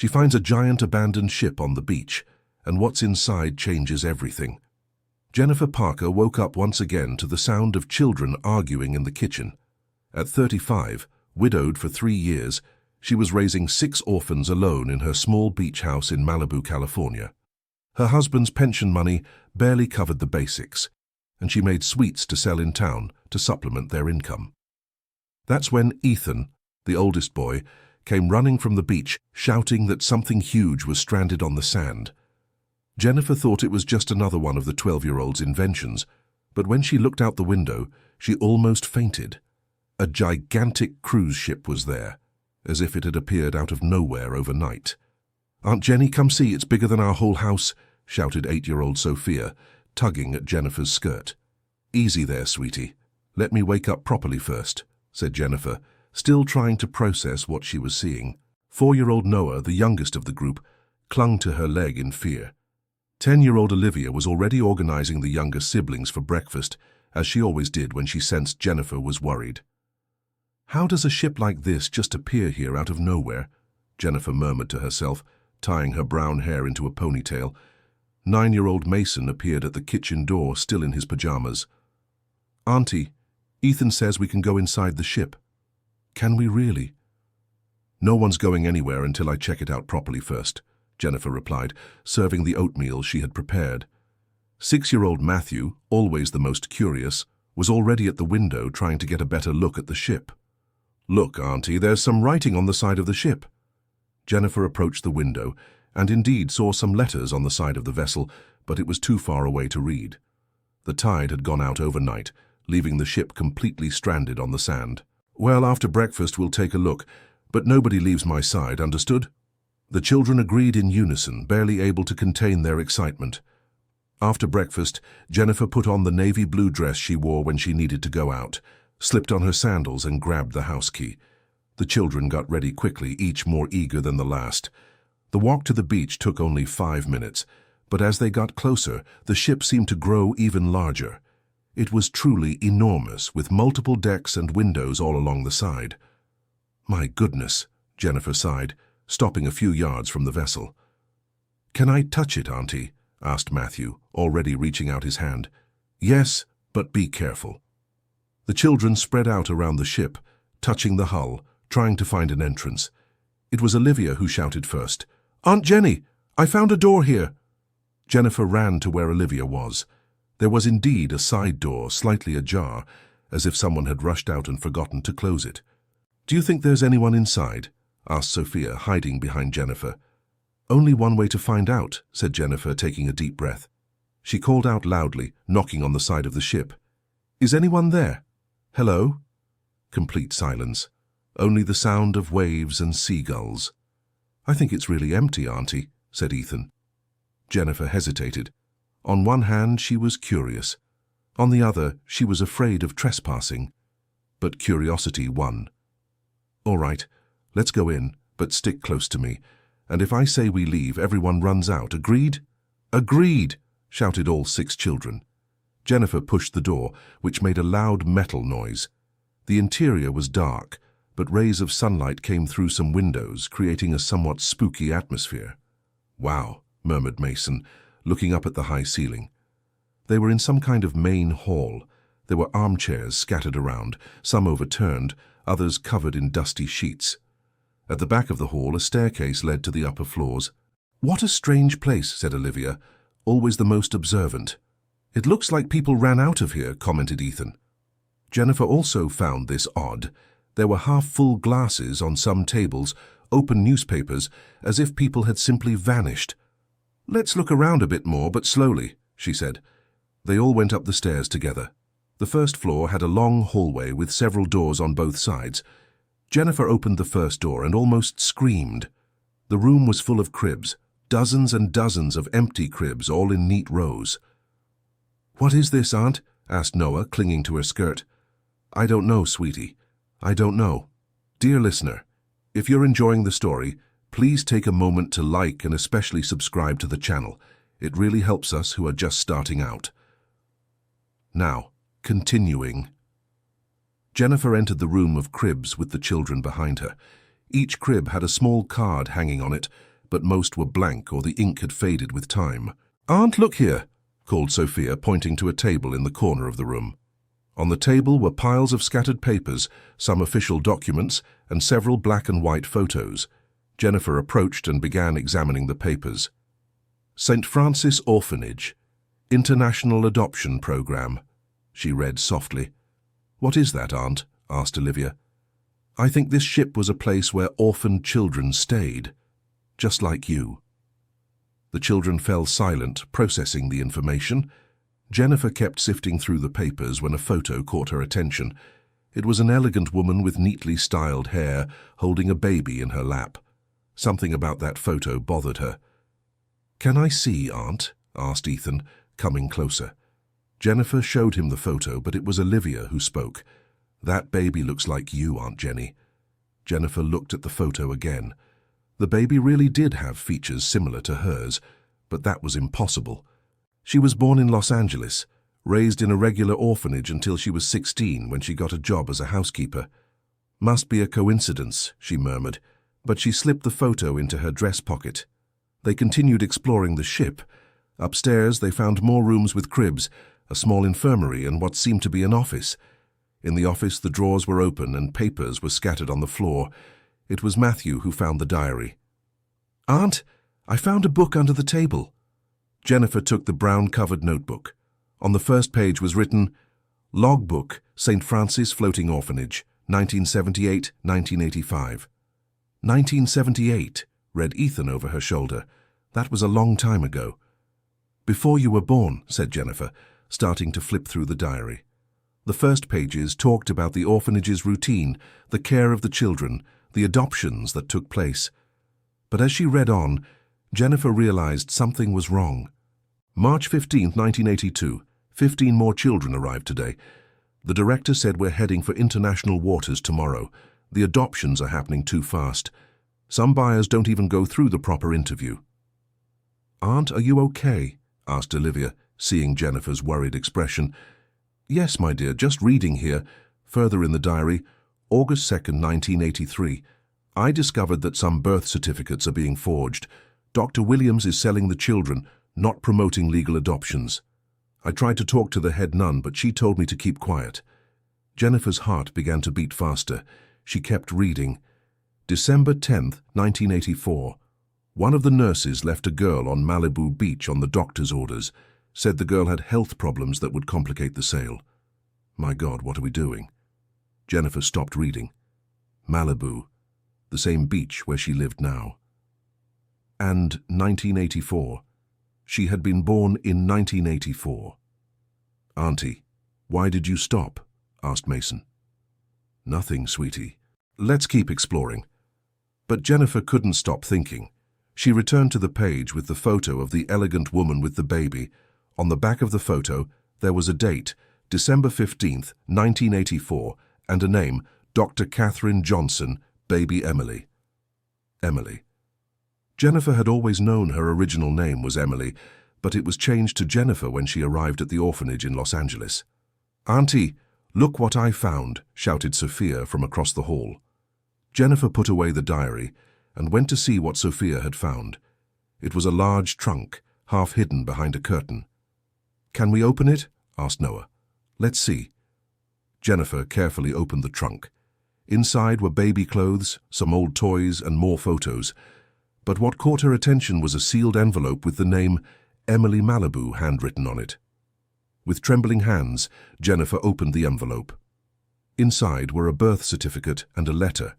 She finds a giant abandoned ship on the beach, and what's inside changes everything. Jennifer Parker woke up once again to the sound of children arguing in the kitchen. At 35, widowed for 3 years, she was raising 6 orphans alone in her small beach house in Malibu, California. Her husband's pension money barely covered the basics, and she made sweets to sell in town to supplement their income. That's when Ethan, the oldest boy, came running from the beach, shouting that something huge was stranded on the sand. Jennifer thought it was just another one of the 12-year-old's inventions, but when she looked out the window, she almost fainted. A gigantic cruise ship was there, as if it had appeared out of nowhere overnight. "Aunt Jenny, come see, it's bigger than our whole house," shouted 8-year-old Sophia, tugging at Jennifer's skirt. "Easy there, sweetie. Let me wake up properly first," said Jennifer, still trying to process what she was seeing. 4-year-old Noah, the youngest of the group, clung to her leg in fear. 10-year-old Olivia was already organizing the younger siblings for breakfast, as she always did when she sensed Jennifer was worried. "How does a ship like this just appear here out of nowhere?" Jennifer murmured to herself, tying her brown hair into a ponytail. 9-year-old Mason appeared at the kitchen door, still in his pajamas. "Auntie, Ethan says we can go inside the ship." "Can we really?" "No one's going anywhere until I check it out properly first," Jennifer replied, serving the oatmeal she had prepared. 6-year-old Matthew, always the most curious, was already at the window trying to get a better look at the ship. "Look, Auntie, there's some writing on the side of the ship." Jennifer approached the window and indeed saw some letters on the side of the vessel, but it was too far away to read. The tide had gone out overnight, leaving the ship completely stranded on the sand. "Well, after breakfast we'll take a look, but nobody leaves my side, understood?" The children agreed in unison, barely able to contain their excitement. After breakfast, Jennifer put on the navy blue dress she wore when she needed to go out, slipped on her sandals and grabbed the house key. The children got ready quickly, each more eager than the last. The walk to the beach took only 5 minutes, but as they got closer, the ship seemed to grow even larger. It was truly enormous, with multiple decks and windows all along the side. "My goodness," Jennifer sighed, stopping a few yards from the vessel. "Can I touch it, Auntie?" asked Matthew, already reaching out his hand. "Yes, but be careful." The children spread out around the ship, touching the hull, trying to find an entrance. It was Olivia who shouted first. "Aunt Jenny, I found a door here." Jennifer ran to where Olivia was. There was indeed a side door, slightly ajar, as if someone had rushed out and forgotten to close it. "Do you think there's anyone inside?" asked Sophia, hiding behind Jennifer. "Only one way to find out," said Jennifer, taking a deep breath. She called out loudly, knocking on the side of the ship. "Is anyone there? Hello?" Complete silence. Only the sound of waves and seagulls. "I think it's really empty, Auntie," said Ethan. Jennifer hesitated. On one hand, she was curious. On the other, she was afraid of trespassing. But curiosity won. "All right, let's go in, but stick close to me. And if I say we leave, everyone runs out. Agreed?" "Agreed!" shouted all 6 children. Jennifer pushed the door, which made a loud metal noise. The interior was dark, but rays of sunlight came through some windows, creating a somewhat spooky atmosphere. "Wow," murmured Mason, looking up at the high ceiling. They were in some kind of main hall. There were armchairs scattered around, some overturned, others covered in dusty sheets. At the back of the hall, a staircase led to the upper floors. "What a strange place," said Olivia, always the most observant. "It looks like people ran out of here," commented Ethan. Jennifer also found this odd. There were half-full glasses on some tables, open newspapers, as if people had simply vanished. "Let's look around a bit more, but slowly," she said. They all went up the stairs together. The first floor had a long hallway with several doors on both sides. Jennifer opened the first door and almost screamed. The room was full of cribs, dozens and dozens of empty cribs, all in neat rows. "What is this, Aunt?" asked Noah, clinging to her skirt. "I don't know, sweetie. I don't know." Dear listener, if you're enjoying the story, please take a moment to like and especially subscribe to the channel. It really helps us who are just starting out. Now, continuing. Jennifer entered the room of cribs with the children behind her. Each crib had a small card hanging on it, but most were blank or the ink had faded with time. "Aunt, look here," called Sophia, pointing to a table in the corner of the room. On the table were piles of scattered papers, some official documents, and several black and white photos. Jennifer approached and began examining the papers. "St. Francis Orphanage, International Adoption Program," she read softly. "What is that, Aunt?" asked Olivia. "I think this ship was a place where orphaned children stayed, just like you." The children fell silent, processing the information. Jennifer kept sifting through the papers when a photo caught her attention. It was an elegant woman with neatly styled hair, holding a baby in her lap. Something about that photo bothered her. "Can I see, Aunt?" asked Ethan, coming closer. Jennifer showed him the photo, but it was Olivia who spoke. "That baby looks like you, Aunt Jenny." Jennifer looked at the photo again. The baby really did have features similar to hers, but that was impossible. She was born in Los Angeles, raised in a regular orphanage until she was 16 when she got a job as a housekeeper. "Must be a coincidence," she murmured, but she slipped the photo into her dress pocket. They continued exploring the ship. Upstairs, they found more rooms with cribs, a small infirmary, and what seemed to be an office. In the office, the drawers were open and papers were scattered on the floor. It was Matthew who found the diary. "Aunt, I found a book under the table." Jennifer took the brown-covered notebook. On the first page was written, "Logbook, St. Francis Floating Orphanage, 1978-1985. 1978, read Ethan over her shoulder. "That was a long time ago." "Before you were born," said Jennifer, starting to flip through the diary. The first pages talked about the orphanage's routine, the care of the children, the adoptions that took place. But as she read on, Jennifer realized something was wrong. "March 15, 1982. 15 more children arrived today. The director said we're heading for international waters tomorrow. The adoptions are happening too fast. Some buyers don't even go through the proper interview." "Aunt, are you okay?" asked Olivia, seeing Jennifer's worried expression. "Yes, my dear, just reading here." Further in the diary, August 2nd, 1983. "I discovered that some birth certificates are being forged. Dr. Williams is selling the children, not promoting legal adoptions. I tried to talk to the head nun, but she told me to keep quiet." Jennifer's heart began to beat faster. She kept reading. December 10th, 1984. "One of the nurses left a girl on Malibu Beach on the doctor's orders. Said the girl had health problems that would complicate the sale." My God, what are we doing? Jennifer stopped reading. Malibu, the same beach where she lived now. And 1984. She had been born in 1984. "Auntie, why did you stop?" asked Mason. "Nothing, sweetie. Let's keep exploring." But Jennifer couldn't stop thinking. She returned to the page with the photo of the elegant woman with the baby. On the back of the photo, there was a date, December 15th, 1984, and a name, Dr. Catherine Johnson, baby Emily. Emily. Jennifer had always known her original name was Emily, but it was changed to Jennifer when she arrived at the orphanage in Los Angeles. "Auntie, look what I found," shouted Sophia from across the hall. Jennifer put away the diary and went to see what Sophia had found. It was a large trunk, half hidden behind a curtain. "Can we open it?" asked Noah. "Let's see." Jennifer carefully opened the trunk. Inside were baby clothes, some old toys, and more photos. But what caught her attention was a sealed envelope with the name Emily Malibu handwritten on it. With trembling hands, Jennifer opened the envelope. Inside were a birth certificate and a letter.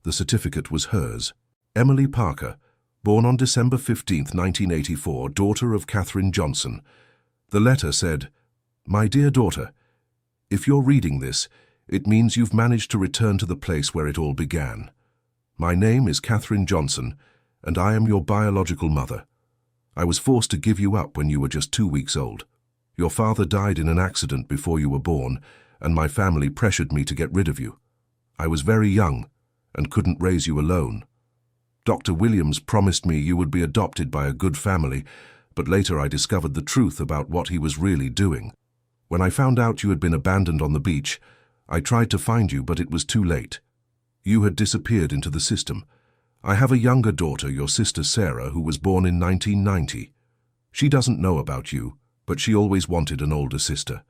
The certificate was hers. Emily Parker, born on December 15, 1984, daughter of Catherine Johnson. The letter said, "My dear daughter, if you're reading this, it means you've managed to return to the place where it all began. My name is Catherine Johnson, and I am your biological mother. I was forced to give you up when you were just 2 weeks old. Your father died in an accident before you were born, and my family pressured me to get rid of you. I was very young and couldn't raise you alone. Dr. Williams promised me you would be adopted by a good family, but later I discovered the truth about what he was really doing. When I found out you had been abandoned on the beach, I tried to find you, but it was too late. You had disappeared into the system. I have a younger daughter, your sister Sarah, who was born in 1990. She doesn't know about you, but she always wanted an older sister.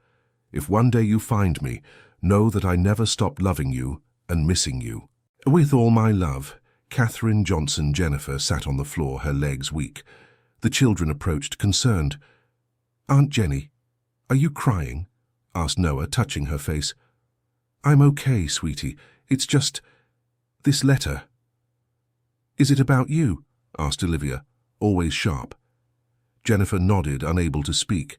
If one day you find me, know that I never stopped loving you and missing you. With all my love, Catherine Johnson. Jennifer sat on the floor, her legs weak. The children approached, concerned. Aunt Jenny, are you crying? Asked Noah, touching her face. I'm okay, sweetie. It's just this letter. Is it about you? Asked Olivia, always sharp. Jennifer nodded, unable to speak.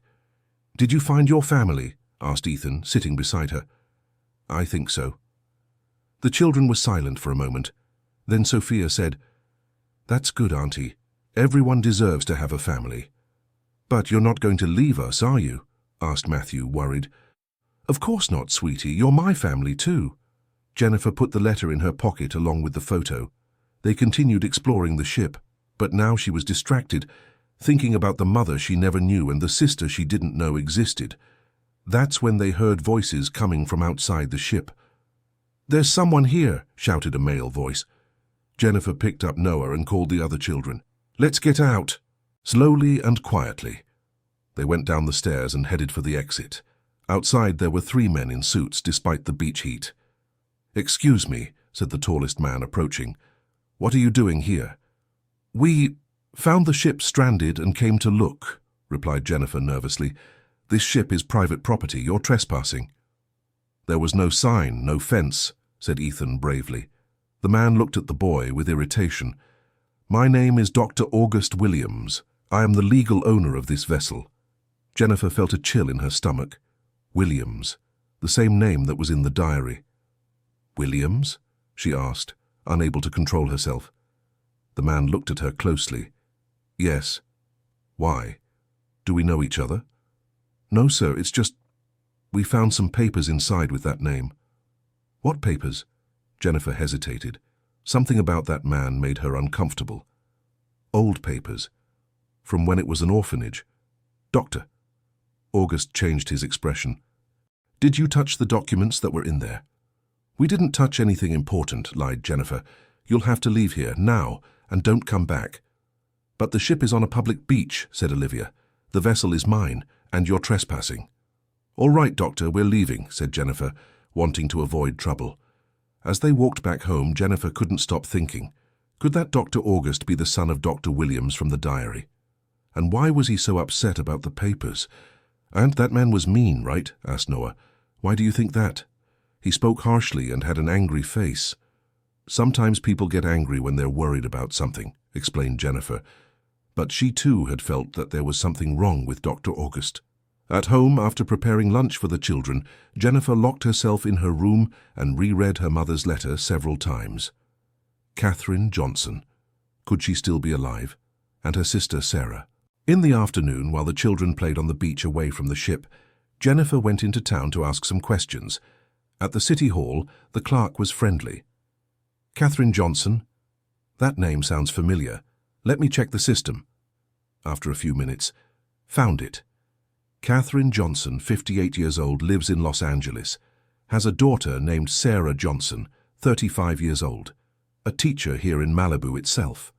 Did you find your family? Asked Ethan, sitting beside her. I think so. The children were silent for a moment. Then Sophia said, That's good, Auntie. Everyone deserves to have a family. But you're not going to leave us, are you? Asked Matthew, worried. Of course not, sweetie. You're my family too. Jennifer put the letter in her pocket along with the photo. They continued exploring the ship, but now she was distracted, thinking about the mother she never knew and the sister she didn't know existed. That's when they heard voices coming from outside the ship. There's someone here, shouted a male voice. Jennifer picked up Noah and called the other children. Let's get out. Slowly and quietly. They went down the stairs and headed for the exit. Outside there were 3 men in suits despite the beach heat. Excuse me, said the tallest man, approaching. What are you doing here? We found the ship stranded and came to look, replied Jennifer nervously. This ship is private property. You're trespassing. There was no sign, no fence, said Ethan bravely. The man looked at the boy with irritation. My name is Dr. August Williams. I am the legal owner of this vessel. Jennifer felt a chill in her stomach. Williams, the same name that was in the diary. Williams? She asked, unable to control herself. The man looked at her closely. Yes. Why? Do we know each other? No, sir, it's just we found some papers inside with that name. What papers? Jennifer hesitated. Something about that man made her uncomfortable. Old papers. From when it was an orphanage. Doctor. August changed his expression. Did you touch the documents that were in there? We didn't touch anything important, lied Jennifer. You'll have to leave here, now, and don't come back. But the ship is on a public beach, said Olivia. The vessel is mine, and you're trespassing. All right, Doctor, we're leaving, said Jennifer, wanting to avoid trouble. As they walked back home, Jennifer couldn't stop thinking. Could that Dr. August be the son of Dr. Williams from the diary? And why was he so upset about the papers? And that man was mean, right? Asked Noah. Why do you think that? He spoke harshly and had an angry face. Sometimes people get angry when they're worried about something, explained Jennifer. But she too had felt that there was something wrong with Dr. August. At home, after preparing lunch for the children, Jennifer locked herself in her room and reread her mother's letter several times. Catherine Johnson. Could she still be alive? And her sister Sarah. In the afternoon, while the children played on the beach away from the ship, Jennifer went into town to ask some questions. At the city hall, the clerk was friendly. Catherine Johnson? That name sounds familiar. Let me check the system. After a few minutes, found it. Catherine Johnson, 58 years old, lives in Los Angeles. Has a daughter named Sarah Johnson, 35 years old. A teacher here in Malibu itself.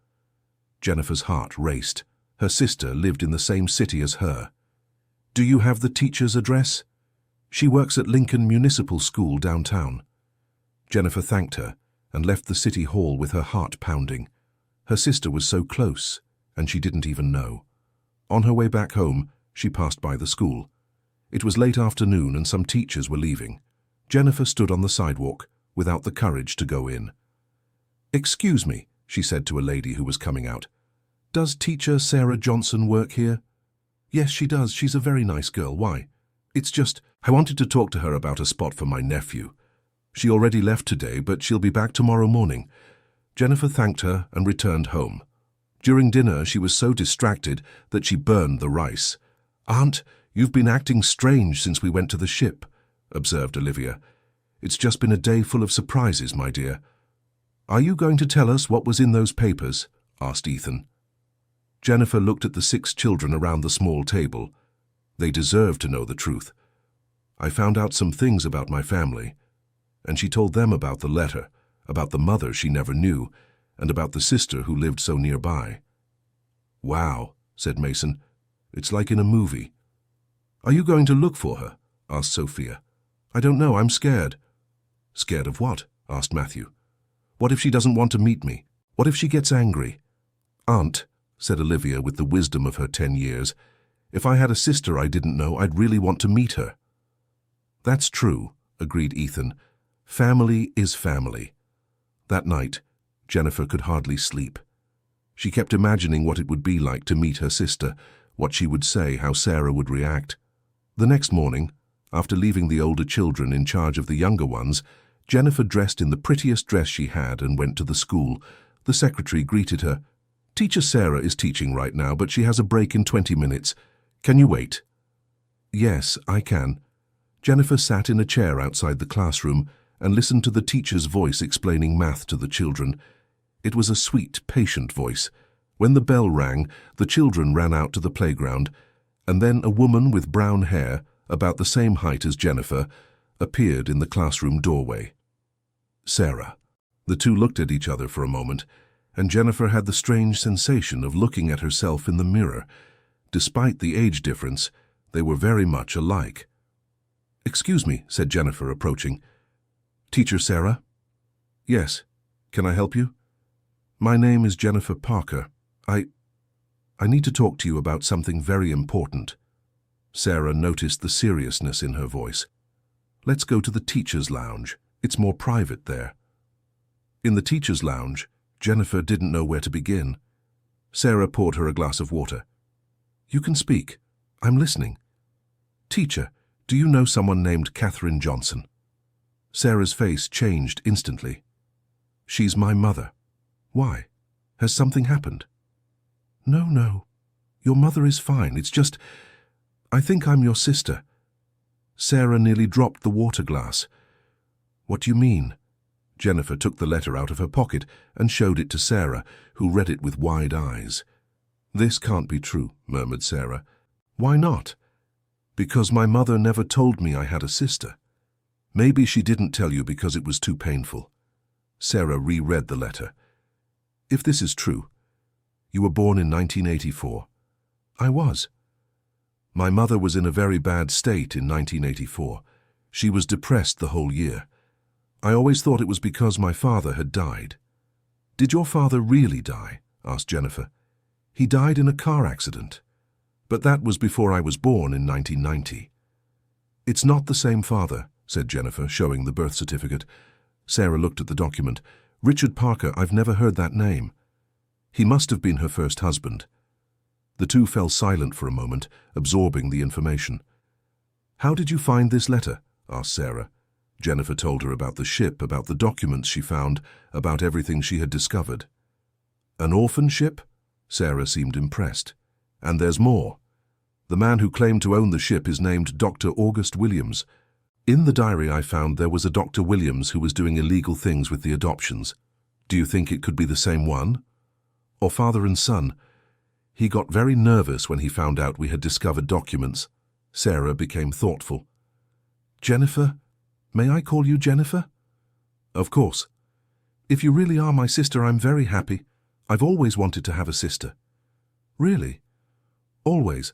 Jennifer's heart raced. Her sister lived in the same city as her. Do you have the teacher's address? She works at Lincoln Municipal School downtown. Jennifer thanked her and left the city hall with her heart pounding. Her sister was so close, and she didn't even know. On her way back home, she passed by the school. It was late afternoon and some teachers were leaving. Jennifer stood on the sidewalk without the courage to go in. Excuse me, she said to a lady who was coming out. Does teacher Sarah Johnson work here? Yes, she does. She's a very nice girl. Why? It's just, I wanted to talk to her about a spot for my nephew. She already left today, but she'll be back tomorrow morning. Jennifer thanked her and returned home. During dinner, she was so distracted that she burned the rice. Aunt, you've been acting strange since we went to the ship, observed Olivia. It's just been a day full of surprises, my dear. Are you going to tell us what was in those papers? Asked Ethan. Jennifer looked at the 6 children around the small table. They deserved to know the truth. I found out some things about my family, and she told them about the letter, about the mother she never knew, and about the sister who lived so nearby. "Wow," said Mason. "It's like in a movie." "Are you going to look for her?" asked Sophia. "I don't know, I'm scared." "Scared of what?" asked Matthew. "What if she doesn't want to meet me? What if she gets angry?" "Aunt," said Olivia with the wisdom of her 10 years, "if I had a sister I didn't know, I'd really want to meet her." "That's true," agreed Ethan. "Family is family." That night, Jennifer could hardly sleep. She kept imagining what it would be like to meet her sister, what she would say, how Sarah would react. The next morning, after leaving the older children in charge of the younger ones, Jennifer dressed in the prettiest dress she had and went to the school. The secretary greeted her. "Teacher Sarah is teaching right now, but she has a break in 20 minutes. Can you wait?" "Yes, I can." Jennifer sat in a chair outside the classroom and listened to the teacher's voice explaining math to the children. It was a sweet, patient voice. When the bell rang, the children ran out to the playground, and then a woman with brown hair, about the same height as Jennifer, appeared in the classroom doorway. Sarah. The two looked at each other for a moment, and Jennifer had the strange sensation of looking at herself in the mirror. Despite the age difference, they were very much alike. "Excuse me," said Jennifer, approaching. "Teacher Sarah?" "Yes. Can I help you?" "My name is Jennifer Parker. I need to talk to you about something very important." Sarah noticed the seriousness in her voice. "Let's go to the teacher's lounge. It's more private there." In the teacher's lounge, Jennifer didn't know where to begin. Sarah poured her a glass of water. "You can speak. I'm listening." "Teacher, do you know someone named Katherine Johnson?" Sarah's face changed instantly. "She's my mother." "Why? Has something happened?" No. Your mother is fine. It's just, I think I'm your sister." Sarah nearly dropped the water glass. "What do you mean?" Jennifer took the letter out of her pocket and showed it to Sarah, who read it with wide eyes. "This can't be true," murmured Sarah. "Why not?" "Because my mother never told me I had a sister." "Maybe she didn't tell you because it was too painful." Sarah reread the letter. "If this is true, you were born in 1984. "I was." "My mother was in a very bad state in 1984. She was depressed the whole year. I always thought it was because my father had died." "Did your father really die?" asked Jennifer. "He died in a car accident. But that was before I was born in 1990. "It's not the same father," said Jennifer, showing the birth certificate. Sarah looked at the document. "Richard Parker, I've never heard that name." "He must have been her first husband." The two fell silent for a moment, absorbing the information. "How did you find this letter?" asked Sarah. Jennifer told her about the ship, about the documents she found, about everything she had discovered. "An orphan ship?" Sarah seemed impressed. "And there's more. The man who claimed to own the ship is named Dr. August Williams. In the diary I found there was a Dr. Williams who was doing illegal things with the adoptions. Do you think it could be the same one? Or father and son? He got very nervous when he found out we had discovered documents." Sarah became thoughtful. "Jennifer? May I call you Jennifer?" "Of course." "If you really are my sister, I'm very happy. I've always wanted to have a sister." "Really?" "Always.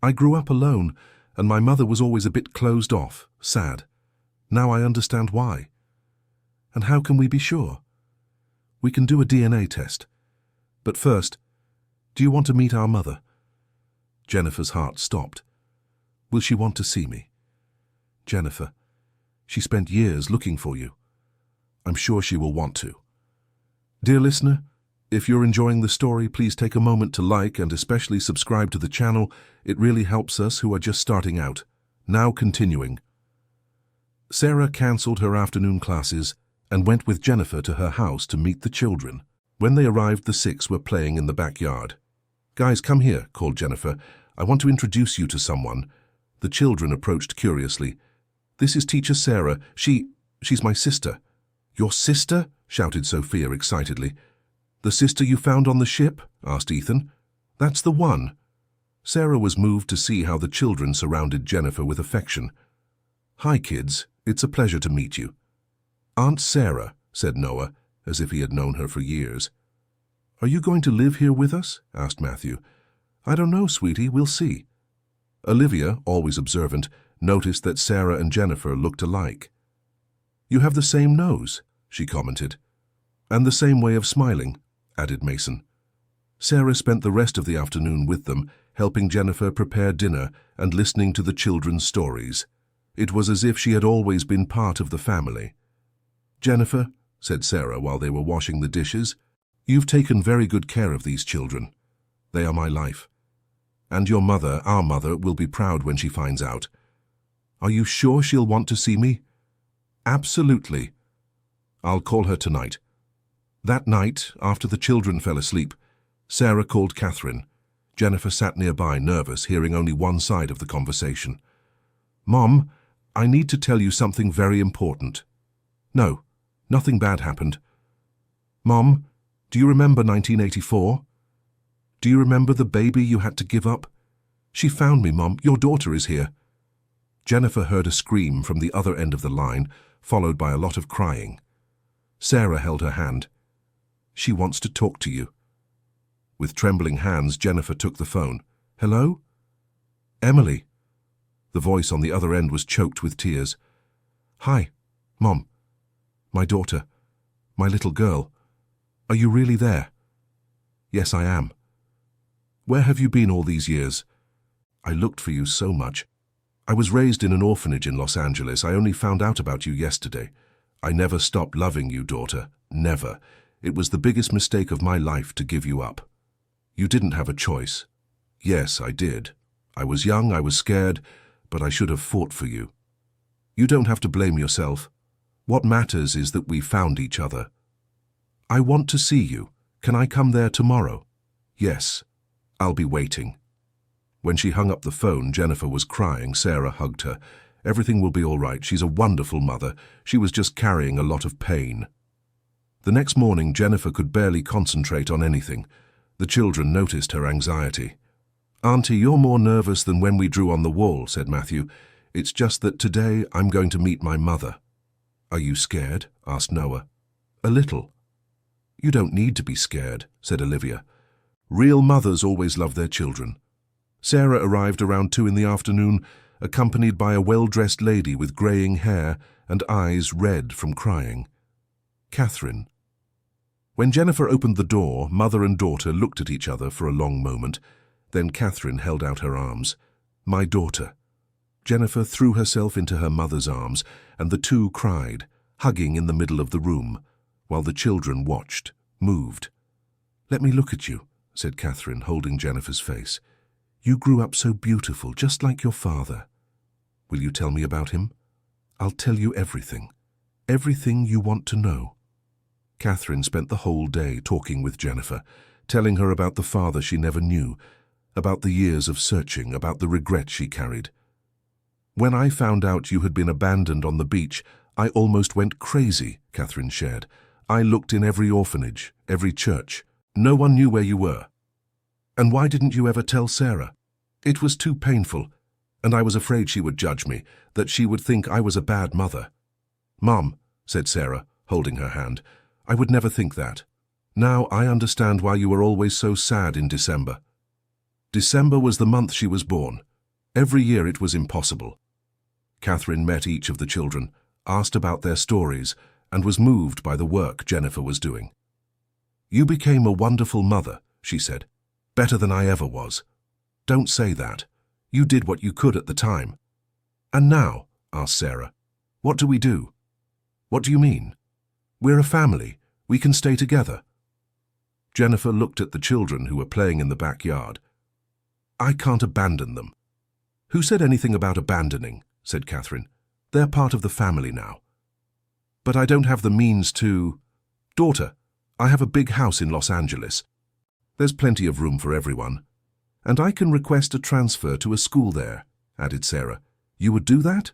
I grew up alone, and my mother was always a bit closed off, sad. Now I understand why." "And how can we be sure?" "We can do a DNA test. But first, do you want to meet our mother?" Jennifer's heart stopped. "Will she want to see me?" "Jennifer, she spent years looking for you. I'm sure she will want to." Dear listener, if you're enjoying the story, please take a moment to like and especially subscribe to the channel. It really helps us who are just starting out. Now continuing. Sarah cancelled her afternoon classes and went with Jennifer to her house to meet the children. When they arrived, the six were playing in the backyard. "Guys, come here," called Jennifer. "I want to introduce you to someone." The children approached curiously. "This is Teacher Sarah. She's my sister." "Your sister?" shouted Sophia excitedly. "The sister you found on the ship?" asked Ethan. "That's the one." Sarah was moved to see how the children surrounded Jennifer with affection. "Hi, kids. It's a pleasure to meet you." "Aunt Sarah," said Noah, as if he had known her for years. "Are you going to live here with us?" asked Matthew. "I don't know, sweetie, we'll see." Olivia, always observant, noticed that Sarah and Jennifer looked alike. "You have the same nose," she commented. "And the same way of smiling," added Mason. Sarah spent the rest of the afternoon with them, helping Jennifer prepare dinner and listening to the children's stories. It was as if she had always been part of the family. "Jennifer," said Sarah while they were washing the dishes, "you've taken very good care of these children. They are my life. And your mother, our mother, will be proud when she finds out. Are you sure she'll want to see me?" "Absolutely. I'll call her tonight." That night, after the children fell asleep, Sarah called Catherine. Jennifer sat nearby, nervous, hearing only one side of the conversation. "Mom, I need to tell you something very important." "No, nothing bad happened." "Mom, do you remember 1984? Do you remember the baby you had to give up? She found me, Mom. Your daughter is here." Jennifer heard a scream from the other end of the line, followed by a lot of crying. Sarah held her hand. "She wants to talk to you." With trembling hands, Jennifer took the phone. "Hello?" "Emily." The voice on the other end was choked with tears. "Hi, Mom. My daughter. My little girl. Are you really there?" "Yes, I am." "Where have you been all these years?" "I looked for you so much. I was raised in an orphanage in Los Angeles. I only found out about you yesterday. I never stopped loving you, daughter. Never. It was the biggest mistake of my life to give you up. You didn't have a choice." "Yes, I did. I was young, I was scared, but I should have fought for you. You don't have to blame yourself. What matters is that we found each other." "I want to see you. Can I come there tomorrow?" "Yes. I'll be waiting." When she hung up the phone, Jennifer was crying. Sarah hugged her. "Everything will be all right. She's a wonderful mother. She was just carrying a lot of pain." The next morning, Jennifer could barely concentrate on anything. The children noticed her anxiety. "Auntie, you're more nervous than when we drew on the wall," said Matthew. "It's just that today I'm going to meet my mother." "Are you scared?" asked Noah. "A little." "You don't need to be scared," said Olivia. "Real mothers always love their children." Sarah arrived around 2 in the afternoon, accompanied by a well-dressed lady with greying hair and eyes red from crying. "Catherine." When Jennifer opened the door, mother and daughter looked at each other for a long moment. Then Catherine held out her arms. "My daughter." Jennifer threw herself into her mother's arms, and the two cried, hugging in the middle of the room, while the children watched, moved. "Let me look at you," said Catherine, holding Jennifer's face. "You grew up so beautiful, just like your father. Will you tell me about him? I'll tell you everything. Everything you want to know." Catherine spent the whole day talking with Jennifer, telling her about the father she never knew, about the years of searching, about the regret she carried. "When I found out you had been abandoned on the beach, I almost went crazy," Catherine shared. "I looked in every orphanage, every church. No one knew where you were." "And why didn't you ever tell Sarah?" "It was too painful, and I was afraid she would judge me, that she would think I was a bad mother." "Mom," said Sarah, holding her hand, "I would never think that. Now I understand why you were always so sad in December." December was the month she was born. Every year it was impossible. Catherine met each of the children, asked about their stories, and was moved by the work Jennifer was doing. "You became a wonderful mother," she said. "Better than I ever was." "Don't say that. You did what you could at the time." "And now," asked Sarah, "what do we do?" "What do you mean?" "We're a family. We can stay together." Jennifer looked at the children who were playing in the backyard. "I can't abandon them." "Who said anything about abandoning?" said Catherine. "They're part of the family now." "But I don't have the means to—" "Daughter, I have a big house in Los Angeles. There's plenty of room for everyone. And I can request a transfer to a school there," added Sarah. "You would do that?"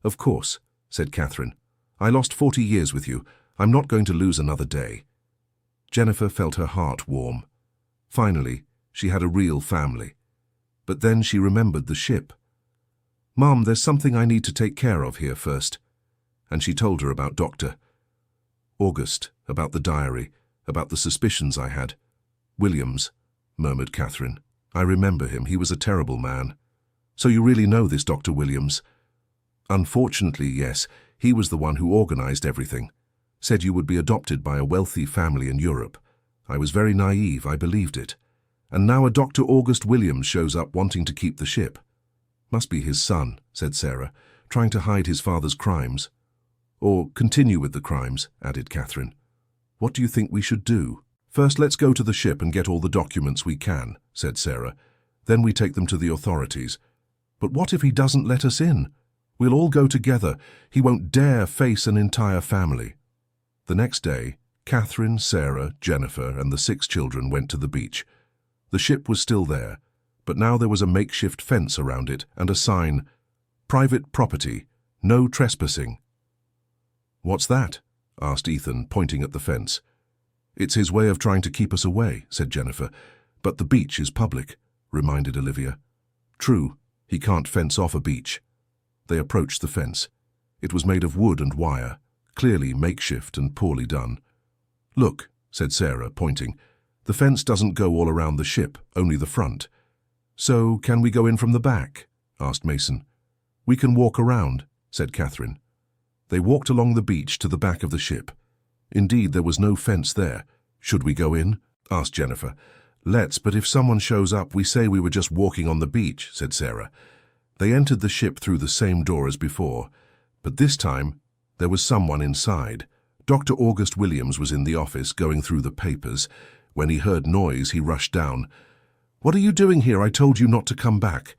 "Of course," said Catherine. "I lost 40 years with you. I'm not going to lose another day." Jennifer felt her heart warm. Finally, she had a real family. But then she remembered the ship. "Mom, there's something I need to take care of here first." And she told her about Dr. August, about the diary, about the suspicions I had. Williams, murmured Catherine. I remember him. He was a terrible man. So you really know this Dr. Williams? Unfortunately, yes. He was the one who organized everything. Said you would be adopted by a wealthy family in Europe. I was very naive, I believed it. And now a Dr. August Williams shows up wanting to keep the ship. Must be his son, said Sarah, trying to hide his father's crimes. Or continue with the crimes, added Catherine. What do you think we should do? First, let's go to the ship and get all the documents we can, said Sarah. Then we take them to the authorities. But what if he doesn't let us in? We'll all go together. He won't dare face an entire family. The next day, Catherine, Sarah, Jennifer, and the 6 children went to the beach. The ship was still there, but now there was a makeshift fence around it and a sign, "Private property, no trespassing." What's that? Asked Ethan, pointing at the fence. It's his way of trying to keep us away, said Jennifer. But the beach is public, reminded Olivia. True, he can't fence off a beach. They approached the fence. It was made of wood and wire, clearly makeshift and poorly done. Look, said Sarah, pointing. The fence doesn't go all around the ship, only the front. So can we go in from the back? Asked Mason. We can walk around, said Catherine. They walked along the beach to the back of the ship. Indeed, there was no fence there. Should we go in? Asked Jennifer. Let's, but if someone shows up, we say we were just walking on the beach, said Sarah. They entered the ship through the same door as before, but this time there was someone inside. Dr. August Williams was in the office going through the papers. When he heard noise, he rushed down. What are you doing here? I told you not to come back.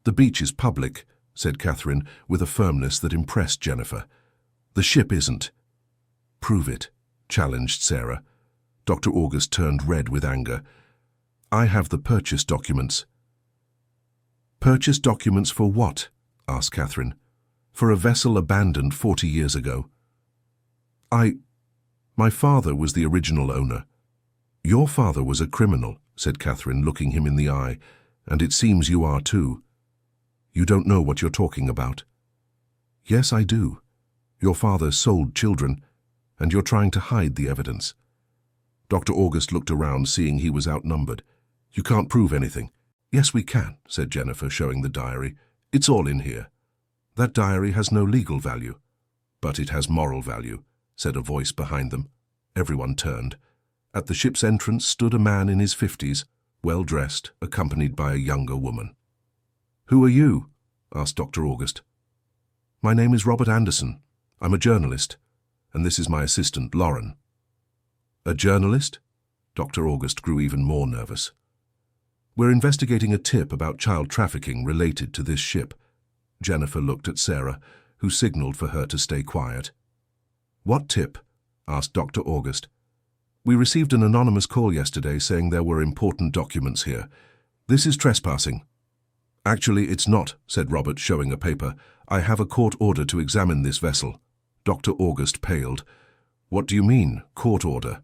The beach is public, said Catherine with a firmness that impressed Jennifer. The ship isn't. Prove it, challenged Sarah. Dr. August turned red with anger. I have the purchase documents. Purchase documents for what? Asked Catherine. For a vessel abandoned 40 years ago. My father was the original owner. Your father was a criminal, said Catherine, looking him in the eye, and it seems you are too. You don't know what you're talking about. Yes, I do. Your father sold children, and you're trying to hide the evidence. Dr. August looked around, seeing he was outnumbered. You can't prove anything. Yes, we can, said Jennifer, showing the diary. It's all in here. That diary has no legal value. But it has moral value, said a voice behind them. Everyone turned. At the ship's entrance stood a man in his 50s, well-dressed, accompanied by a younger woman. Who are you? Asked Dr. August. My name is Robert Anderson. I'm a journalist, and this is my assistant, Lauren. A journalist? Dr. August grew even more nervous. We're investigating a tip about child trafficking related to this ship. Jennifer looked at Sarah, who signaled for her to stay quiet. What tip? Asked Dr. August. We received an anonymous call yesterday saying there were important documents here. This is trespassing. Actually, it's not, said Robert, showing a paper. I have a court order to examine this vessel. Dr. August paled. What do you mean, court order?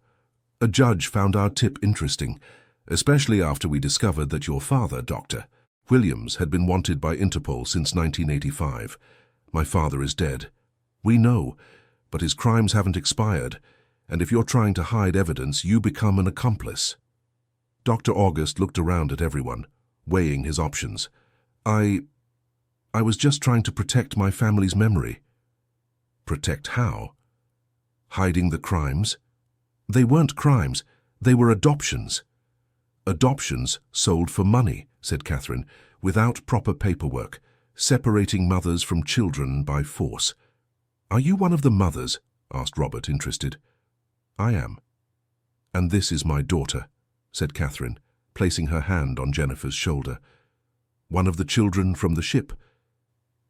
A judge found our tip interesting, especially after we discovered that your father, Dr. Williams, had been wanted by Interpol since 1985. My father is dead. We know, but his crimes haven't expired, and if you're trying to hide evidence, you become an accomplice. Dr. August looked around at everyone, weighing his options. I was just trying to protect my family's memory. Protect how? Hiding the crimes? They weren't crimes, they were adoptions. Adoptions sold for money, said Catherine, without proper paperwork, separating mothers from children by force. Are you one of the mothers? Asked Robert, interested. I am. And this is my daughter, said Catherine, placing her hand on Jennifer's shoulder. One of the children from the ship?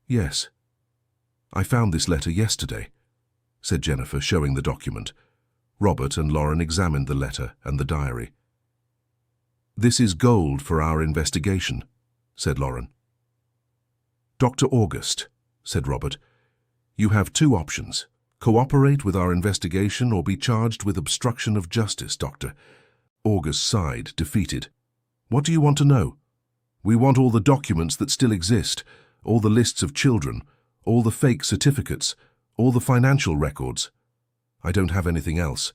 Yes. I found this letter yesterday, said Jennifer, showing the document. Robert and Lauren examined the letter and the diary. This is gold for our investigation, said Lauren. Dr. August, said Robert, you have 2 options. Cooperate with our investigation or be charged with obstruction of justice, Doctor. August sighed, defeated. What do you want to know? We want all the documents that still exist, all the lists of children, all the fake certificates, all the financial records. I don't have anything else.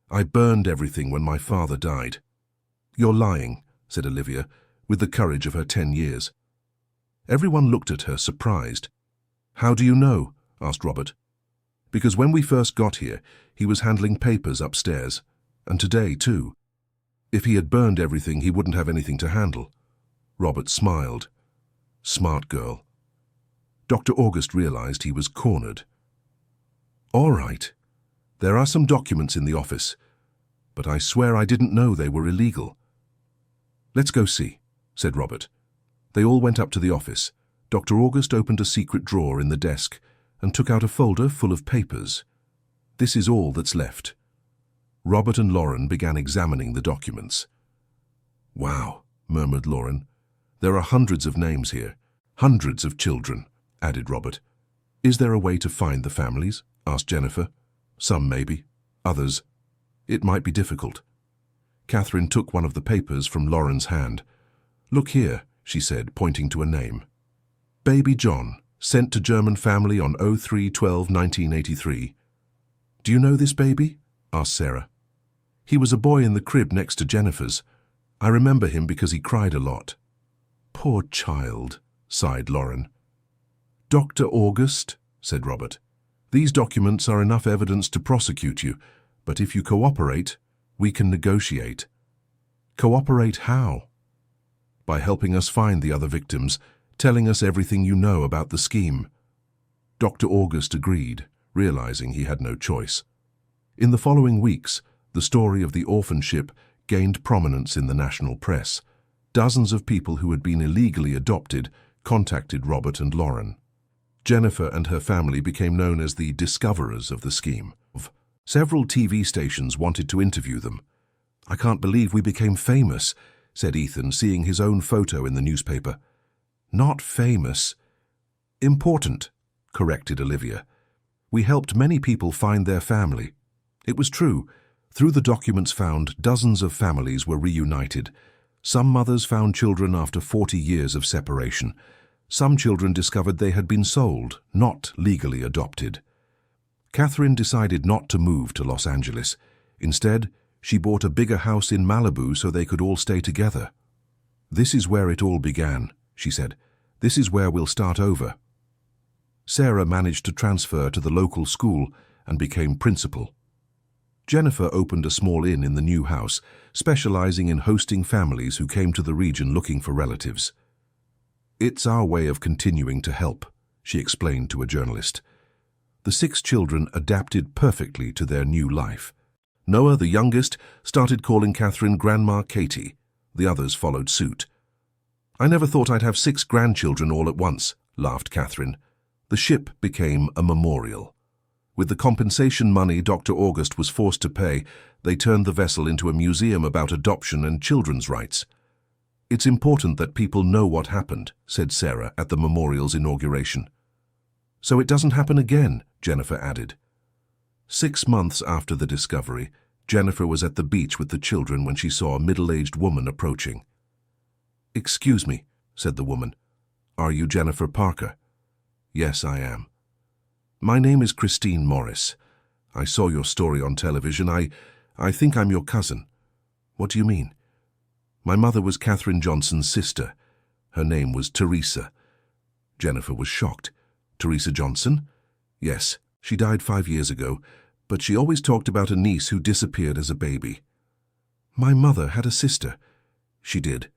I burned everything when my father died. "You're lying," said Olivia, with the courage of her 10 years. Everyone looked at her, surprised. "How do you know?" asked Robert. "Because when we first got here, he was handling papers upstairs. And today, too. If he had burned everything, he wouldn't have anything to handle." Robert smiled. Smart girl. Dr. August realized he was cornered. "All right. There are some documents in the office, but I swear I didn't know they were illegal." "Let's go see," said Robert. They all went up to the office. Dr. August opened a secret drawer in the desk and took out a folder full of papers. "This is all that's left." Robert and Lauren began examining the documents. "Wow," murmured Lauren. "There are hundreds of names here. Hundreds of children," added Robert. "Is there a way to find the families?" asked Jennifer. "Some maybe. Others. It might be difficult." Catherine took one of the papers from Lauren's hand. "Look here," she said, pointing to a name. "Baby John, sent to German family on 03/12/1983. "Do you know this baby?" asked Sarah. "He was a boy in the crib next to Jennifer's. I remember him because he cried a lot." "Poor child," sighed Lauren. "Dr. August," said Robert, "these documents are enough evidence to prosecute you, but if you cooperate, we can negotiate." "Cooperate how?" "By helping us find the other victims, telling us everything you know about the scheme." Dr. August agreed, realizing he had no choice. In the following weeks, the story of the orphan ship gained prominence in the national press. Dozens of people who had been illegally adopted contacted Robert and Lauren. Jennifer and her family became known as the discoverers of the scheme. Several TV stations wanted to interview them. "I can't believe we became famous," said Ethan, seeing his own photo in the newspaper. "Not famous. Important," corrected Olivia. "We helped many people find their family." It was true. Through the documents found, dozens of families were reunited. Some mothers found children after 40 years of separation. Some children discovered they had been sold, not legally adopted. Catherine decided not to move to Los Angeles. Instead, she bought a bigger house in Malibu so they could all stay together. "This is where it all began," she said. "This is where we'll start over." Sarah managed to transfer to the local school and became principal. Jennifer opened a small inn in the new house, specializing in hosting families who came to the region looking for relatives. "It's our way of continuing to help," she explained to a journalist. The 6 children adapted perfectly to their new life. Noah, the youngest, started calling Catherine Grandma Katie. The others followed suit. "I never thought I'd have 6 grandchildren all at once," laughed Catherine. The ship became a memorial. With the compensation money Dr. August was forced to pay, they turned the vessel into a museum about adoption and children's rights. "It's important that people know what happened," said Sarah at the memorial's inauguration. "So it doesn't happen again," Jennifer added. 6 months after the discovery, Jennifer was at the beach with the children when she saw a middle-aged woman approaching. "Excuse me," said the woman. "Are you Jennifer Parker?" "Yes, I am." "My name is Christine Morris. I saw your story on television. I think I'm your cousin." "What do you mean?" "My mother was Katherine Johnson's sister. Her name was Teresa." Jennifer was shocked. "Teresa Johnson?" "Yes, she died 5 years ago, but she always talked about a niece who disappeared as a baby." "My mother had a sister." "She did.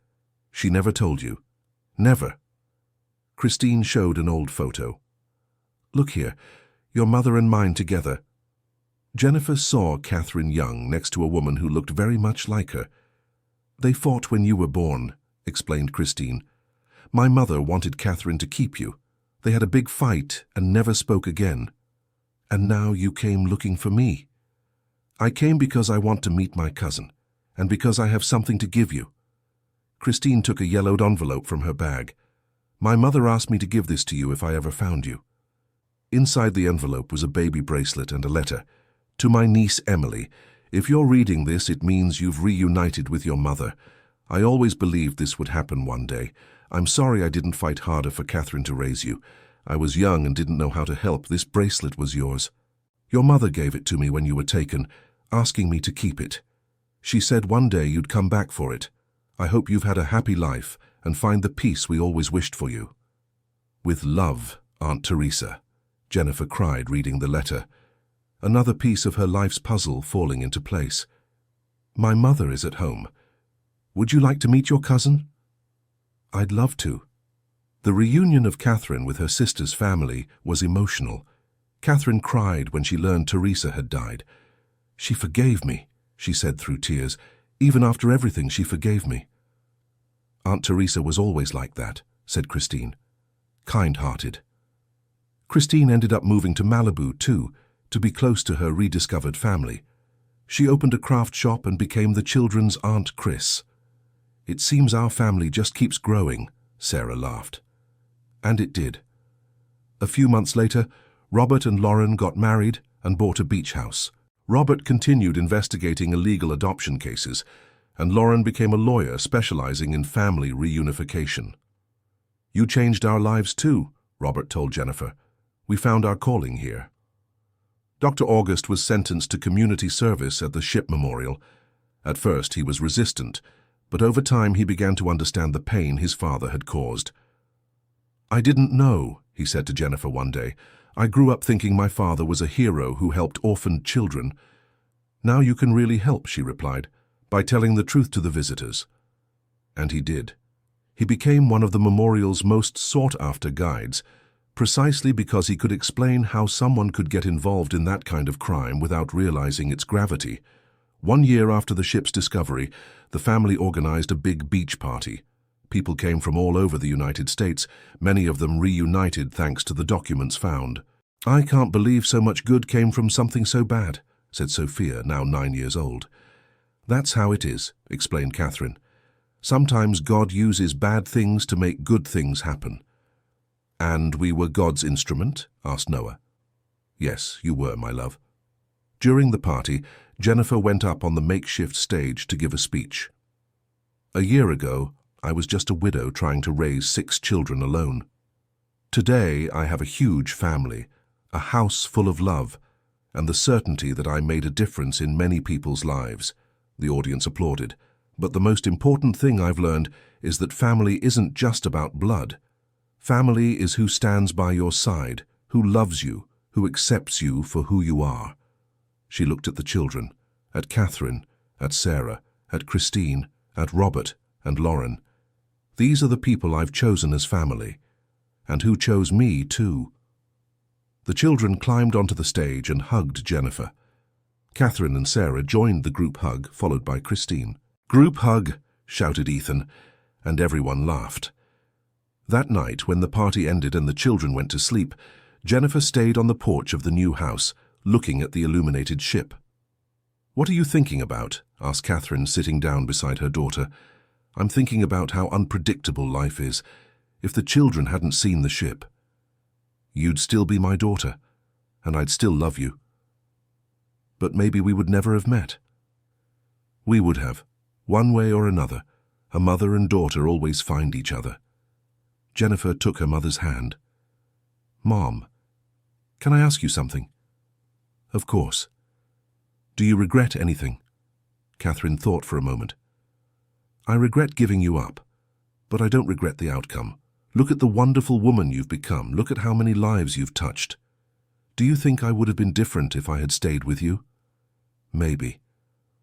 She never told you?" "Never." Christine showed an old photo. "Look here, your mother and mine together." Jennifer saw Catherine Young next to a woman who looked very much like her. "They fought when you were born," explained Christine. "My mother wanted Catherine to keep you. They had a big fight and never spoke again. And now you came looking for me." "I came because I want to meet my cousin, and because I have something to give you." Christine took a yellowed envelope from her bag. "My mother asked me to give this to you if I ever found you." Inside the envelope was a baby bracelet and a letter. "To my niece Emily, if you're reading this, it means you've reunited with your mother. I always believed this would happen one day. I'm sorry I didn't fight harder for Catherine to raise you. I was young and didn't know how to help. This bracelet was yours. Your mother gave it to me when you were taken, asking me to keep it. She said one day you'd come back for it. I hope you've had a happy life and find the peace we always wished for you. With love, Aunt Teresa, Jennifer cried, reading the letter. Another piece of her life's puzzle falling into place. My mother is at home. Would you like to meet your cousin? I'd love to. The reunion of Catherine with her sister's family was emotional. Catherine cried when she learned Teresa had died. She forgave me, she said through tears. Even after everything, she forgave me. Aunt Teresa was always like that, said Christine. Kind-hearted. Christine ended up moving to Malibu, too, to be close to her rediscovered family. She opened a craft shop and became the children's Aunt Chris. It seems our family just keeps growing, Sarah laughed. And it did. A few months later, Robert and Lauren got married and bought a beach house. Robert continued investigating illegal adoption cases, and Lauren became a lawyer specializing in family reunification. You changed our lives too, Robert told Jennifer. We found our calling here. Dr. August was sentenced to community service at the Ship Memorial. At first he was resistant, but over time he began to understand the pain his father had caused. I didn't know, he said to Jennifer one day. I grew up thinking my father was a hero who helped orphaned children. Now you can really help, she replied, by telling the truth to the visitors. And he did. He became one of the memorial's most sought-after guides, precisely because he could explain how someone could get involved in that kind of crime without realizing its gravity. 1 year after the ship's discovery, the family organized a big beach party. People came from all over the United States, many of them reunited thanks to the documents found. I can't believe so much good came from something so bad, said Sophia, now 9 years old. That's how it is, explained Catherine. Sometimes God uses bad things to make good things happen. And we were God's instrument? Asked Noah. Yes, you were, my love. During the party, Jennifer went up on the makeshift stage to give a speech. A year ago, I was just a widow trying to raise 6 children alone. Today, I have a huge family, a house full of love, and the certainty that I made a difference in many people's lives. The audience applauded. But the most important thing I've learned is that family isn't just about blood. Family is who stands by your side, who loves you, who accepts you for who you are. She looked at the children, at Catherine, at Sarah, at Christine, at Robert and Lauren. These are the people I've chosen as family, and who chose me too. The children climbed onto the stage and hugged Jennifer. Catherine and Sarah joined the group hug, followed by Christine. Group hug, shouted Ethan, and everyone laughed. That night, when the party ended and the children went to sleep, Jennifer stayed on the porch of the new house, looking at the illuminated ship. What are you thinking about? Asked Catherine, sitting down beside her daughter. I'm thinking about how unpredictable life is. If the children hadn't seen the ship, you'd still be my daughter, and I'd still love you. But maybe we would never have met. We would have. One way or another, a mother and daughter always find each other. Jennifer took her mother's hand. Mom, can I ask you something? Of course. Do you regret anything? Catherine thought for a moment. I regret giving you up, but I don't regret the outcome. Look at the wonderful woman you've become. Look at how many lives you've touched. Do you think I would have been different if I had stayed with you? Maybe,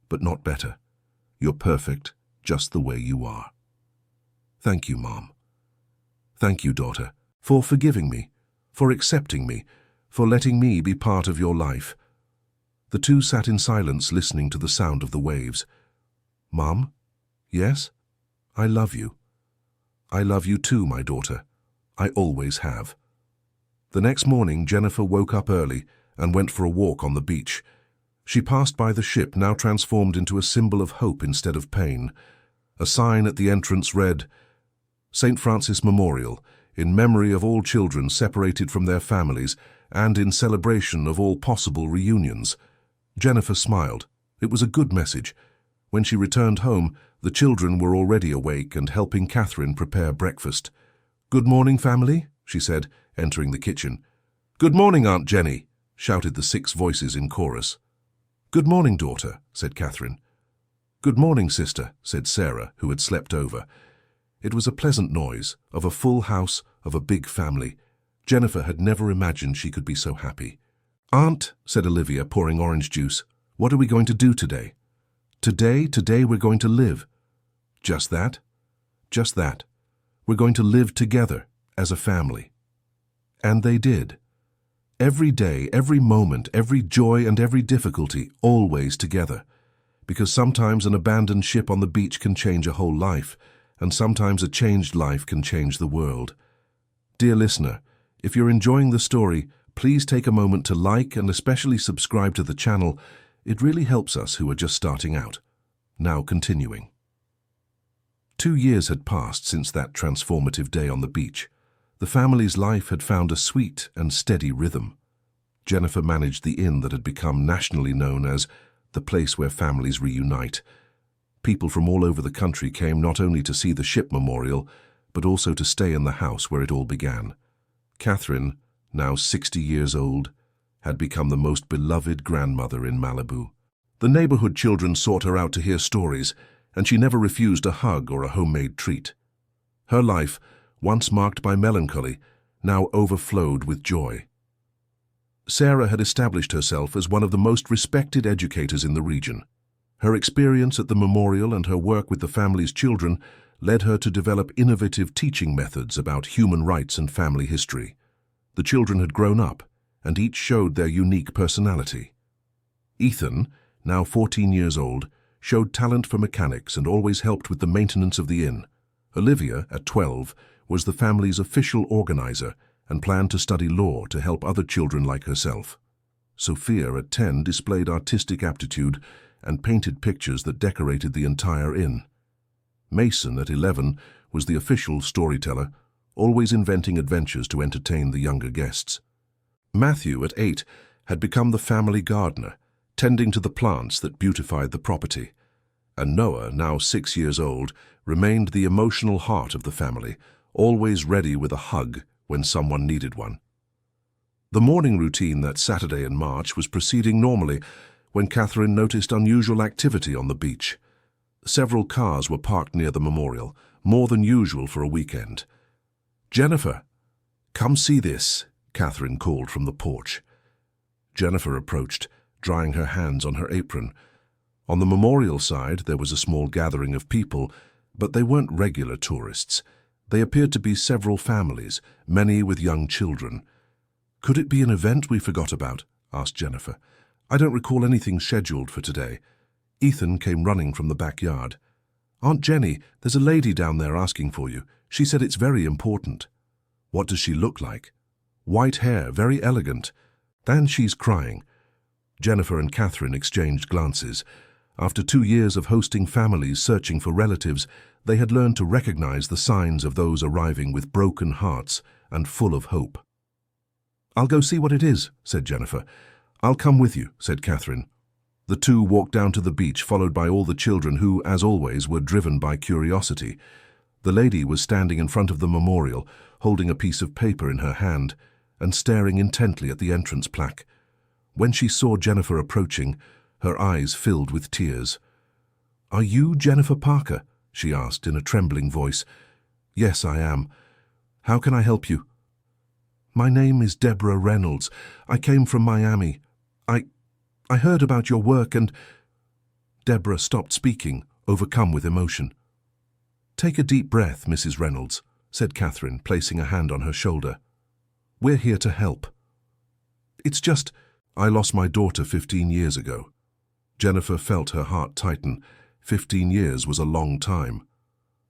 but not better. You're perfect, just the way you are. Thank you, Mom. Thank you, daughter, for forgiving me, for accepting me, for letting me be part of your life. The two sat in silence, listening to the sound of the waves. Mom? Yes? I love you. I love you too, my daughter. I always have. The next morning, Jennifer woke up early and went for a walk on the beach. She passed by the ship, now transformed into a symbol of hope instead of pain. A sign at the entrance read, St. Francis Memorial, in memory of all children separated from their families and in celebration of all possible reunions. Jennifer smiled. It was a good message. When she returned home, the children were already awake and helping Catherine prepare breakfast. Good morning, family, she said, entering the kitchen. Good morning, Aunt Jenny, shouted the 6 voices in chorus. Good morning, daughter, said Catherine. "Good morning, sister," said Sarah, who had slept over. It was a pleasant noise, of a full house, of a big family. Jennifer had never imagined she could be so happy. "Aunt," said Olivia, pouring orange juice, "what are we going to do today?" Today we're going to live." "Just that?" "Just that. We're going to live together, as a family." And they did. Every day, every moment, every joy and every difficulty, always together. Because sometimes an abandoned ship on the beach can change a whole life, and sometimes a changed life can change the world. Dear listener, if you're enjoying the story, please take a moment to like and especially subscribe to the channel. It really helps us who are just starting out. Now continuing. 2 years had passed since that transformative day on the beach. The family's life had found a sweet and steady rhythm. Jennifer managed the inn that had become nationally known as the place where families reunite. People from all over the country came not only to see the ship memorial, but also to stay in the house where it all began. Catherine, now 60 years old, had become the most beloved grandmother in Malibu. The neighborhood children sought her out to hear stories, and she never refused a hug or a homemade treat. Her life, once marked by melancholy, now overflowed with joy. Sarah had established herself as one of the most respected educators in the region. Her experience at the memorial and her work with the family's children led her to develop innovative teaching methods about human rights and family history. The children had grown up, and each showed their unique personality. Ethan, now 14 years old, showed talent for mechanics and always helped with the maintenance of the inn. Olivia, at 12, was the family's official organizer and planned to study law to help other children like herself. Sophia, at 10, displayed artistic aptitude and painted pictures that decorated the entire inn. Mason, at 11, was the official storyteller, always inventing adventures to entertain the younger guests. Matthew, at 8, had become the family gardener, tending to the plants that beautified the property. And Noah, now 6 years old, remained the emotional heart of the family, always ready with a hug when someone needed one. The morning routine that Saturday in March was proceeding normally when Catherine noticed unusual activity on the beach. Several cars were parked near the memorial, more than usual for a weekend. "Jennifer, come see this," Catherine called from the porch. Jennifer approached, drying her hands on her apron. On the memorial side, there was a small gathering of people, but they weren't regular tourists. They appeared to be several families, many with young children. "Could it be an event we forgot about?" asked Jennifer. "I don't recall anything scheduled for today." Ethan came running from the backyard. "Aunt Jenny, there's a lady down there asking for you. She said it's very important." "What does she look like?" "White hair, very elegant. And she's crying." Jennifer and Catherine exchanged glances. After 2 years of hosting families searching for relatives, they had learned to recognize the signs of those arriving with broken hearts and full of hope. "I'll go see what it is," said Jennifer. "I'll come with you," said Catherine. The two walked down to the beach, followed by all the children who, as always, were driven by curiosity. The lady was standing in front of the memorial, holding a piece of paper in her hand and staring intently at the entrance plaque. When she saw Jennifer approaching, her eyes filled with tears. "Are you Jennifer Parker?" she asked in a trembling voice. "Yes, I am. How can I help you?" "My name is Deborah Reynolds. I came from Miami. I heard about your work and—" Deborah stopped speaking, overcome with emotion. "Take a deep breath, Mrs. Reynolds," said Catherine, placing a hand on her shoulder. "We're here to help. It's just, I lost my daughter 15 years ago." Jennifer felt her heart tighten. 15 years was a long time.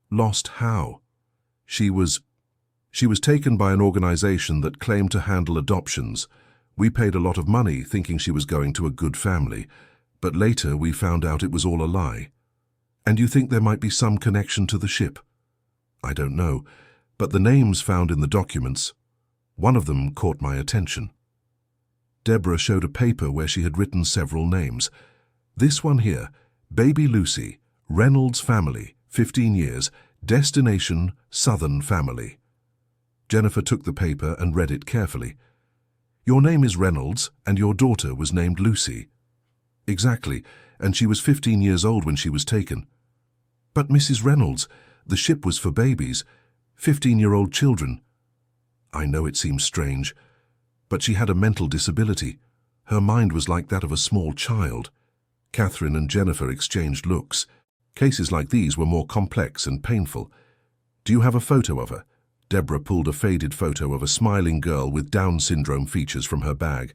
"Lost how?" She was taken by an organization that claimed to handle adoptions. We paid a lot of money thinking she was going to a good family, but later we found out it was all a lie. "And you think there might be some connection to the ship?" "I don't know, but the names found in the documents, one of them caught my attention." Deborah showed a paper where she had written several names. "This one here, Baby Lucy, Reynolds family, 15 years, destination Southern family." Jennifer took the paper and read it carefully. "Your name is Reynolds, and your daughter was named Lucy." "Exactly, and she was 15 years old when she was taken. But Mrs. Reynolds, the ship was for babies, 15-year-old children. I know it seems strange, but she had a mental disability. Her mind was like that of a small child. Catherine and Jennifer exchanged looks. Cases like these were more complex and painful. Do you have a photo of her? Deborah pulled a faded photo of a smiling girl with Down syndrome features from her bag.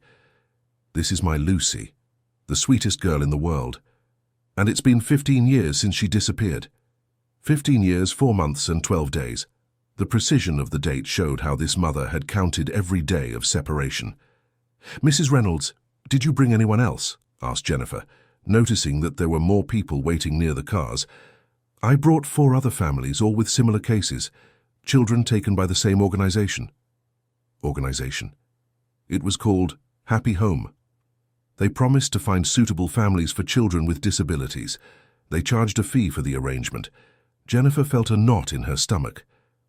This is my Lucy, the sweetest girl in the world. And it's been 15 years since she disappeared. 15 years, 4 months and 12 days. The precision of the date showed how this mother had counted every day of separation. Mrs. Reynolds, did you bring anyone else? Asked Jennifer, noticing that there were more people waiting near the cars. I brought 4 other families, all with similar cases. Children taken by the same organization. Organization. It was called Happy Home. They promised to find suitable families for children with disabilities. They charged a fee for the arrangement. Jennifer felt a knot in her stomach.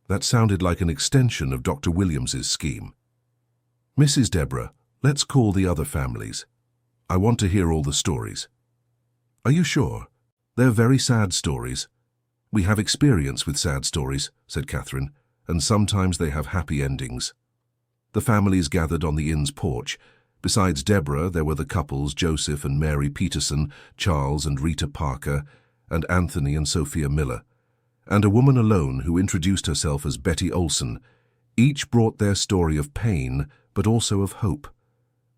That sounded like an extension of Dr. Williams's scheme. Mrs. Deborah, let's call the other families. I want to hear all the stories. Are you sure? They're very sad stories. We have experience with sad stories, said Catherine, and sometimes they have happy endings. The families gathered on the inn's porch. Besides Deborah, there were the couples Joseph and Mary Peterson, Charles and Rita Parker, and Anthony and Sophia Miller, and a woman alone who introduced herself as Betty Olson. Each brought their story of pain, but also of hope.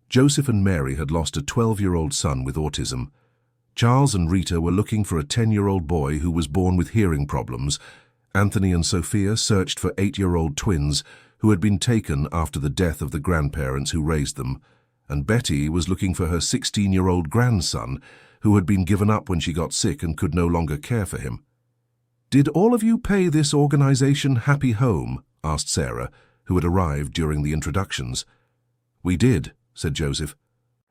Joseph and Mary had lost a 12-year-old son with autism. Charles and Rita were looking for a 10-year-old boy who was born with hearing problems. Anthony and Sophia searched for 8-year-old twins who had been taken after the death of the grandparents who raised them. And Betty was looking for her 16-year-old grandson who had been given up when she got sick and could no longer care for him. Did all of you pay this organization Happy Home? Asked Sarah, who had arrived during the introductions. We did, said Joseph.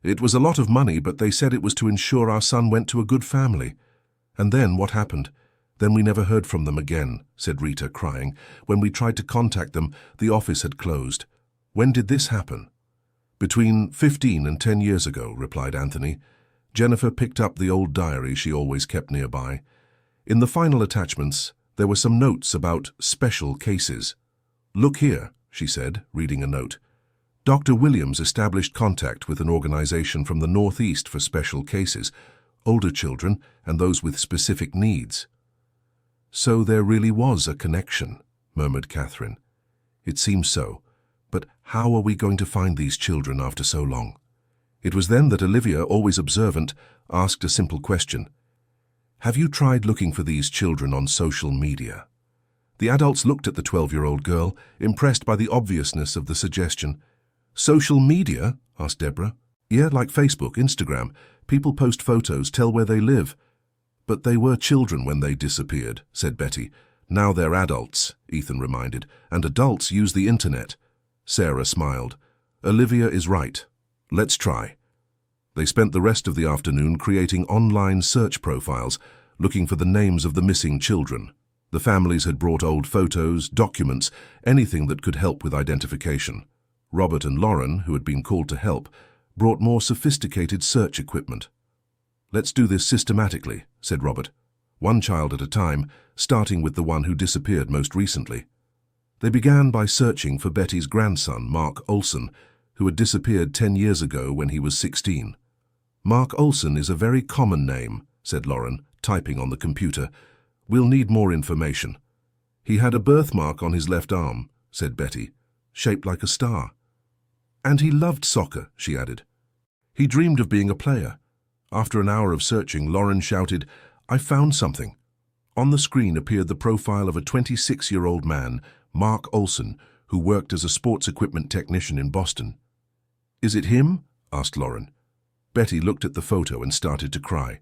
It was a lot of money, but they said it was to ensure our son went to a good family. And then what happened? Then we never heard from them again, said Rita, crying. When we tried to contact them, the office had closed. When did this happen? Between 15 and 10 years ago, replied Anthony. Jennifer picked up the old diary she always kept nearby. In the final attachments, there were some notes about special cases. Look here, she said, reading a note. Dr. Williams established contact with an organization from the Northeast for special cases, older children and those with specific needs. So there really was a connection, murmured Catherine. It seems so, but how are we going to find these children after so long? It was then that Olivia, always observant, asked a simple question. Have you tried looking for these children on social media? The adults looked at the 12-year-old girl, impressed by the obviousness of the suggestion. Social media? Asked Deborah. Yeah, like Facebook, Instagram. People post photos, tell where they live. But they were children when they disappeared, said Betty. Now they're adults, Ethan reminded, and adults use the internet. Sarah smiled. Olivia is right. Let's try. They spent the rest of the afternoon creating online search profiles, looking for the names of the missing children. The families had brought old photos, documents, anything that could help with identification. Robert and Lauren, who had been called to help, brought more sophisticated search equipment. Let's do this systematically, said Robert, one child at a time, starting with the one who disappeared most recently. They began by searching for Betty's grandson, Mark Olson, who had disappeared 10 years ago when he was 16. Mark Olson is a very common name, said Lauren, typing on the computer. We'll need more information. He had a birthmark on his left arm, said Betty, shaped like a star. And he loved soccer, she added. He dreamed of being a player. After an hour of searching, Lauren shouted, I found something. On the screen appeared the profile of a 26-year-old man, Mark Olson, who worked as a sports equipment technician in Boston. Is it him? Asked Lauren. Betty looked at the photo and started to cry.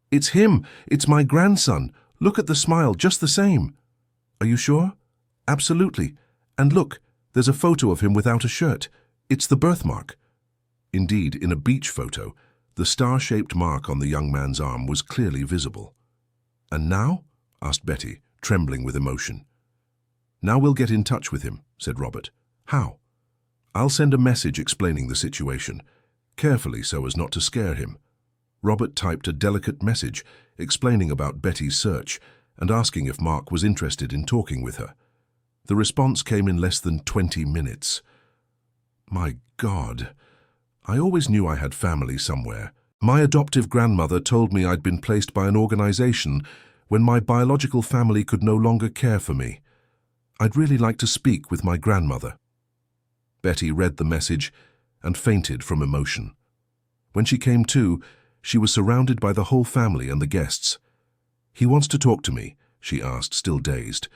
It's him! It's my grandson! Look at the smile, just the same! Are you sure? Absolutely. And look, there's a photo of him without a shirt. It's the birthmark. Indeed, in a beach photo, the star-shaped mark on the young man's arm was clearly visible. And now? Asked Betty, trembling with emotion. Now we'll get in touch with him, said Robert. How? I'll send a message explaining the situation, carefully so as not to scare him. Robert typed a delicate message explaining about Betty's search and asking if Mark was interested in talking with her. The response came in less than 20 minutes. My God, I always knew I had family somewhere. My adoptive grandmother told me I'd been placed by an organization when my biological family could no longer care for me. I'd really like to speak with my grandmother. Betty read the message and fainted from emotion. When she came to, she was surrounded by the whole family and the guests. He wants to talk to me, she asked, still dazed.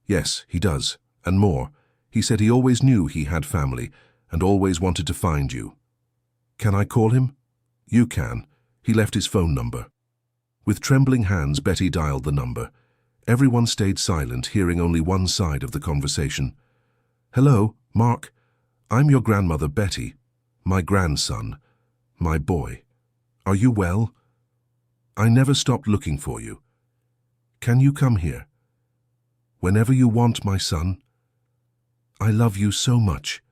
Yes, he does, and more. He said he always knew he had family and always wanted to find you. Can I call him? You can. He left his phone number. With trembling hands, Betty dialed the number. Everyone stayed silent, hearing only one side of the conversation. Hello, Mark. I'm your grandmother, Betty. My grandson. My boy. Are you well? I never stopped looking for you. Can you come here? Whenever you want, my son. I love you so much.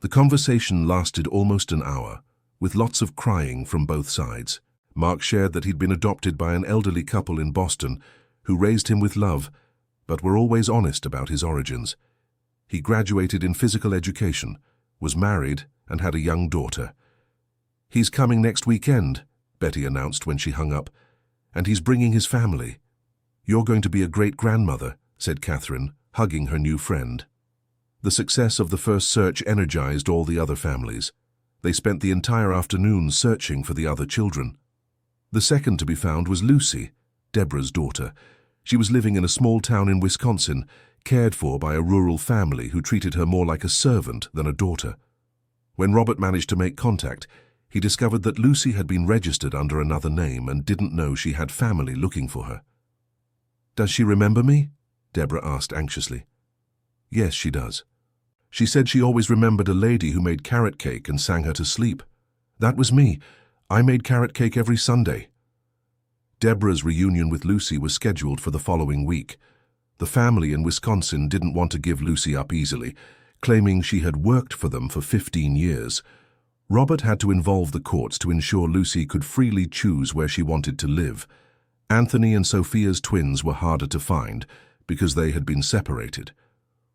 The conversation lasted almost an hour, with lots of crying from both sides. Mark shared that he'd been adopted by an elderly couple in Boston who raised him with love, but were always honest about his origins. He graduated in physical education, was married, and had a young daughter. He's coming next weekend, Betty announced when she hung up, and he's bringing his family. You're going to be a great grandmother, said Catherine, hugging her new friend. The success of the first search energized all the other families. They spent the entire afternoon searching for the other children. The second to be found was Lucy, Deborah's daughter. She was living in a small town in Wisconsin, cared for by a rural family who treated her more like a servant than a daughter. When Robert managed to make contact, he discovered that Lucy had been registered under another name and didn't know she had family looking for her. Does she remember me? Deborah asked anxiously. Yes, she does. She said she always remembered a lady who made carrot cake and sang her to sleep. That was me. I made carrot cake every Sunday. Deborah's reunion with Lucy was scheduled for the following week. The family in Wisconsin didn't want to give Lucy up easily, claiming she had worked for them for 15 years. Robert had to involve the courts to ensure Lucy could freely choose where she wanted to live. Anthony and Sophia's twins were harder to find because they had been separated.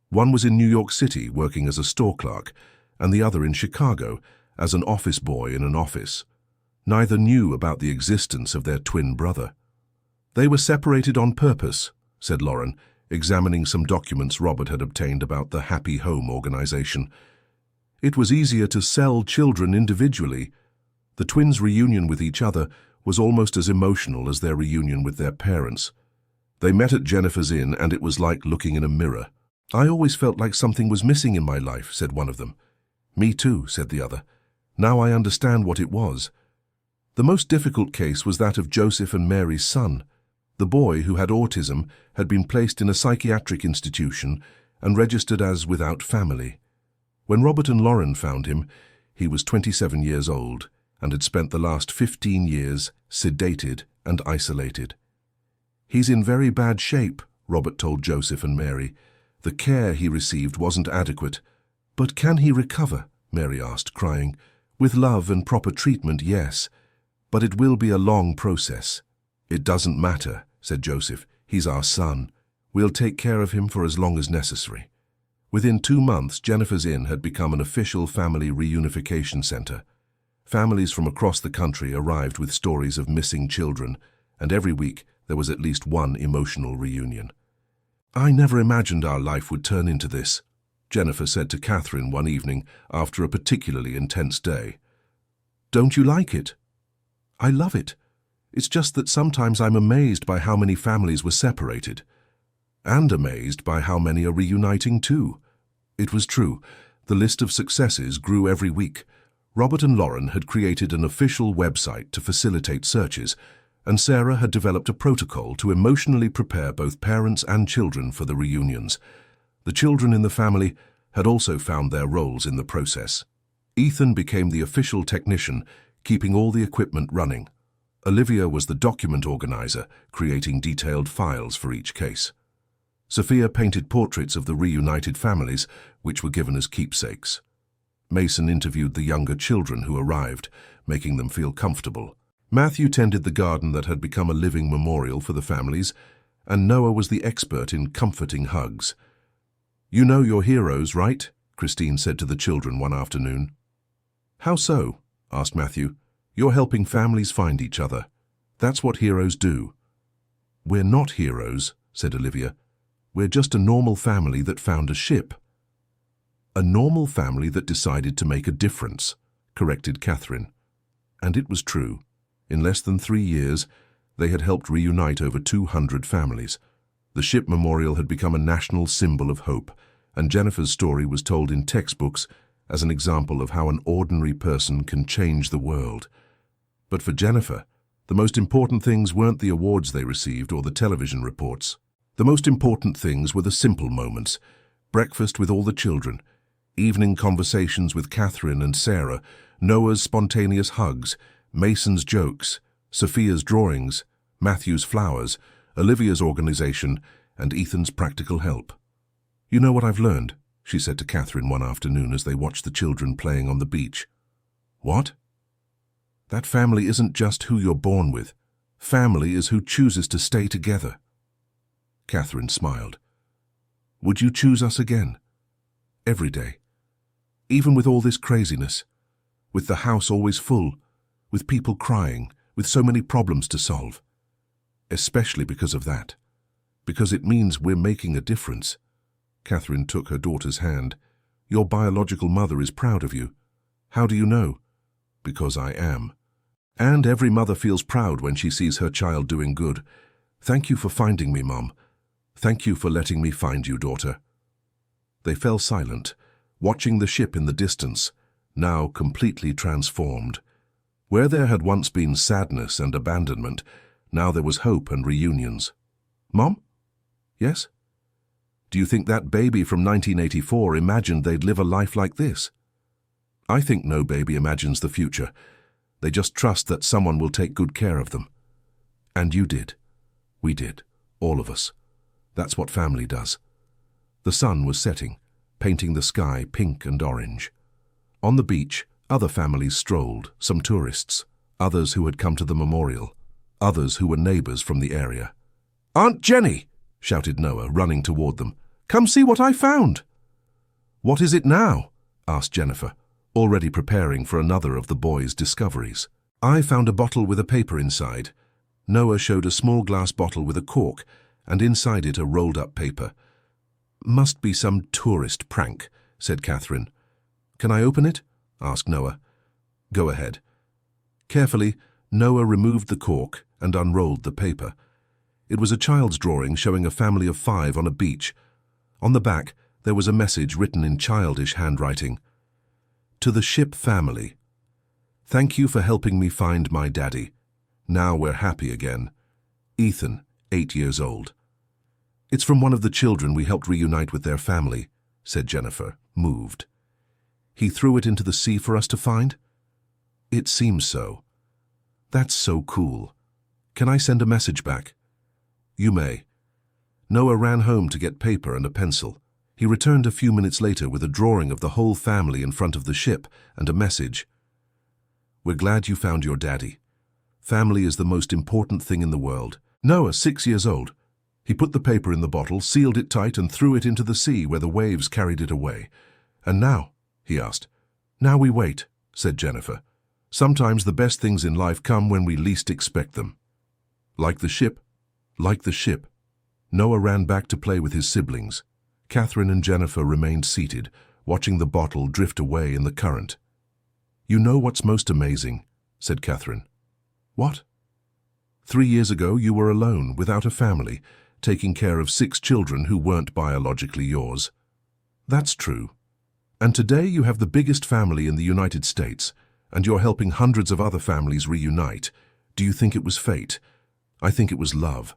One was in New York City working as a store clerk, and the other in Chicago as an office boy in an office. Neither knew about the existence of their twin brother. They were separated on purpose, said Lauren, examining some documents Robert had obtained about the Happy Home organization. It was easier to sell children individually. The twins' reunion with each other was almost as emotional as their reunion with their parents. They met at Jennifer's Inn, and it was like looking in a mirror. I always felt like something was missing in my life, said one of them. Me too, said the other. Now I understand what it was. The most difficult case was that of Joseph and Mary's son. The boy, who had autism, had been placed in a psychiatric institution and registered as without family. When Robert and Lauren found him, he was 27 years old and had spent the last 15 years sedated and isolated. He's in very bad shape, Robert told Joseph and Mary. The care he received wasn't adequate. But can he recover? Mary asked, crying. With love and proper treatment, yes. But it will be a long process. It doesn't matter, said Joseph. He's our son. We'll take care of him for as long as necessary. Within 2 months, Jennifer's Inn had become an official family reunification center. Families from across the country arrived with stories of missing children, and every week there was at least one emotional reunion. I never imagined our life would turn into this, Jennifer said to Catherine one evening after a particularly intense day. Don't you like it? I love it. It's just that sometimes I'm amazed by how many families were separated. And amazed by how many are reuniting too. It was true. The list of successes grew every week. Robert and Lauren had created an official website to facilitate searches, and Sarah had developed a protocol to emotionally prepare both parents and children for the reunions. The children in the family had also found their roles in the process. Ethan became the official technician, keeping all the equipment running. Olivia was the document organizer, creating detailed files for each case. Sophia painted portraits of the reunited families, which were given as keepsakes. Mason interviewed the younger children who arrived, making them feel comfortable. Matthew tended the garden that had become a living memorial for the families, and Noah was the expert in comforting hugs. "You know your heroes, right?" Christine said to the children one afternoon. "How so?" asked Matthew. "You're helping families find each other. That's what heroes do." "We're not heroes," said Olivia. "We're just a normal family that found a ship." "A normal family that decided to make a difference," corrected Catherine. And it was true. In less than 3 years, they had helped reunite over 200 families. The ship memorial had become a national symbol of hope, and Jennifer's story was told in textbooks as an example of how an ordinary person can change the world. But for Jennifer, the most important things weren't the awards they received or the television reports. The most important things were the simple moments: breakfast with all the children, evening conversations with Catherine and Sarah, Noah's spontaneous hugs, Mason's jokes, Sophia's drawings, Matthew's flowers, Olivia's organization, and Ethan's practical help. "You know what I've learned?" she said to Catherine one afternoon as they watched the children playing on the beach. "What?" "That family isn't just who you're born with. Family is who chooses to stay together." Catherine smiled. "Would you choose us again? Every day? Even with all this craziness? With the house always full? With people crying? With so many problems to solve? Especially because of that. Because it means we're making a difference." Catherine took her daughter's hand. "Your biological mother is proud of you." "How do you know?" "Because I am. And every mother feels proud when she sees her child doing good. Thank you for finding me, Mom. Thank you for letting me find you, daughter." They fell silent, watching the ship in the distance, now completely transformed. Where there had once been sadness and abandonment, now there was hope and reunions. "Mom?" "Yes?" "Do you think that baby from 1984 imagined they'd live a life like this?" "I think no baby imagines the future. They just trust that someone will take good care of them. And you did. We did. All of us. That's what family does." The sun was setting, painting the sky pink and orange. On the beach, other families strolled, some tourists, others who had come to the memorial, others who were neighbors from the area. "Aunt Jenny!" shouted Noah, running toward them. "Come see what I found!" "What is it now?" asked Jennifer, already preparing for another of the boys' discoveries. "I found a bottle with a paper inside." Noah showed a small glass bottle with a cork, and inside it a rolled-up paper. "Must be some tourist prank," said Catherine. "Can I open it?" asked Noah. "Go ahead." Carefully, Noah removed the cork and unrolled the paper. It was a child's drawing showing a family of 5 on a beach. On the back, there was a message written in childish handwriting. "To the ship family. Thank you for helping me find my daddy. Now we're happy again. Ethan, 8 years old." "It's from one of the children we helped reunite with their family," said Jennifer, moved. "He threw it into the sea for us to find?" "It seems so." "That's so cool. Can I send a message back?" "You may." Noah ran home to get paper and a pencil. He returned a few minutes later with a drawing of the whole family in front of the ship and a message. "We're glad you found your daddy. Family is the most important thing in the world." Noah, 6 years old. He put the paper in the bottle, sealed it tight, and threw it into the sea where the waves carried it away. "And now?" he asked. "Now we wait," said Jennifer. "Sometimes the best things in life come when we least expect them." "Like the ship?" "Like the ship." Noah ran back to play with his siblings. Catherine and Jennifer remained seated, watching the bottle drift away in the current. "You know what's most amazing?" said Catherine. "What?" 3 years ago you were alone, without a family, taking care of 6 children who weren't biologically yours. That's true. And today you have the biggest family in the United States, and you're helping hundreds of other families reunite. Do you think it was fate? I think it was love.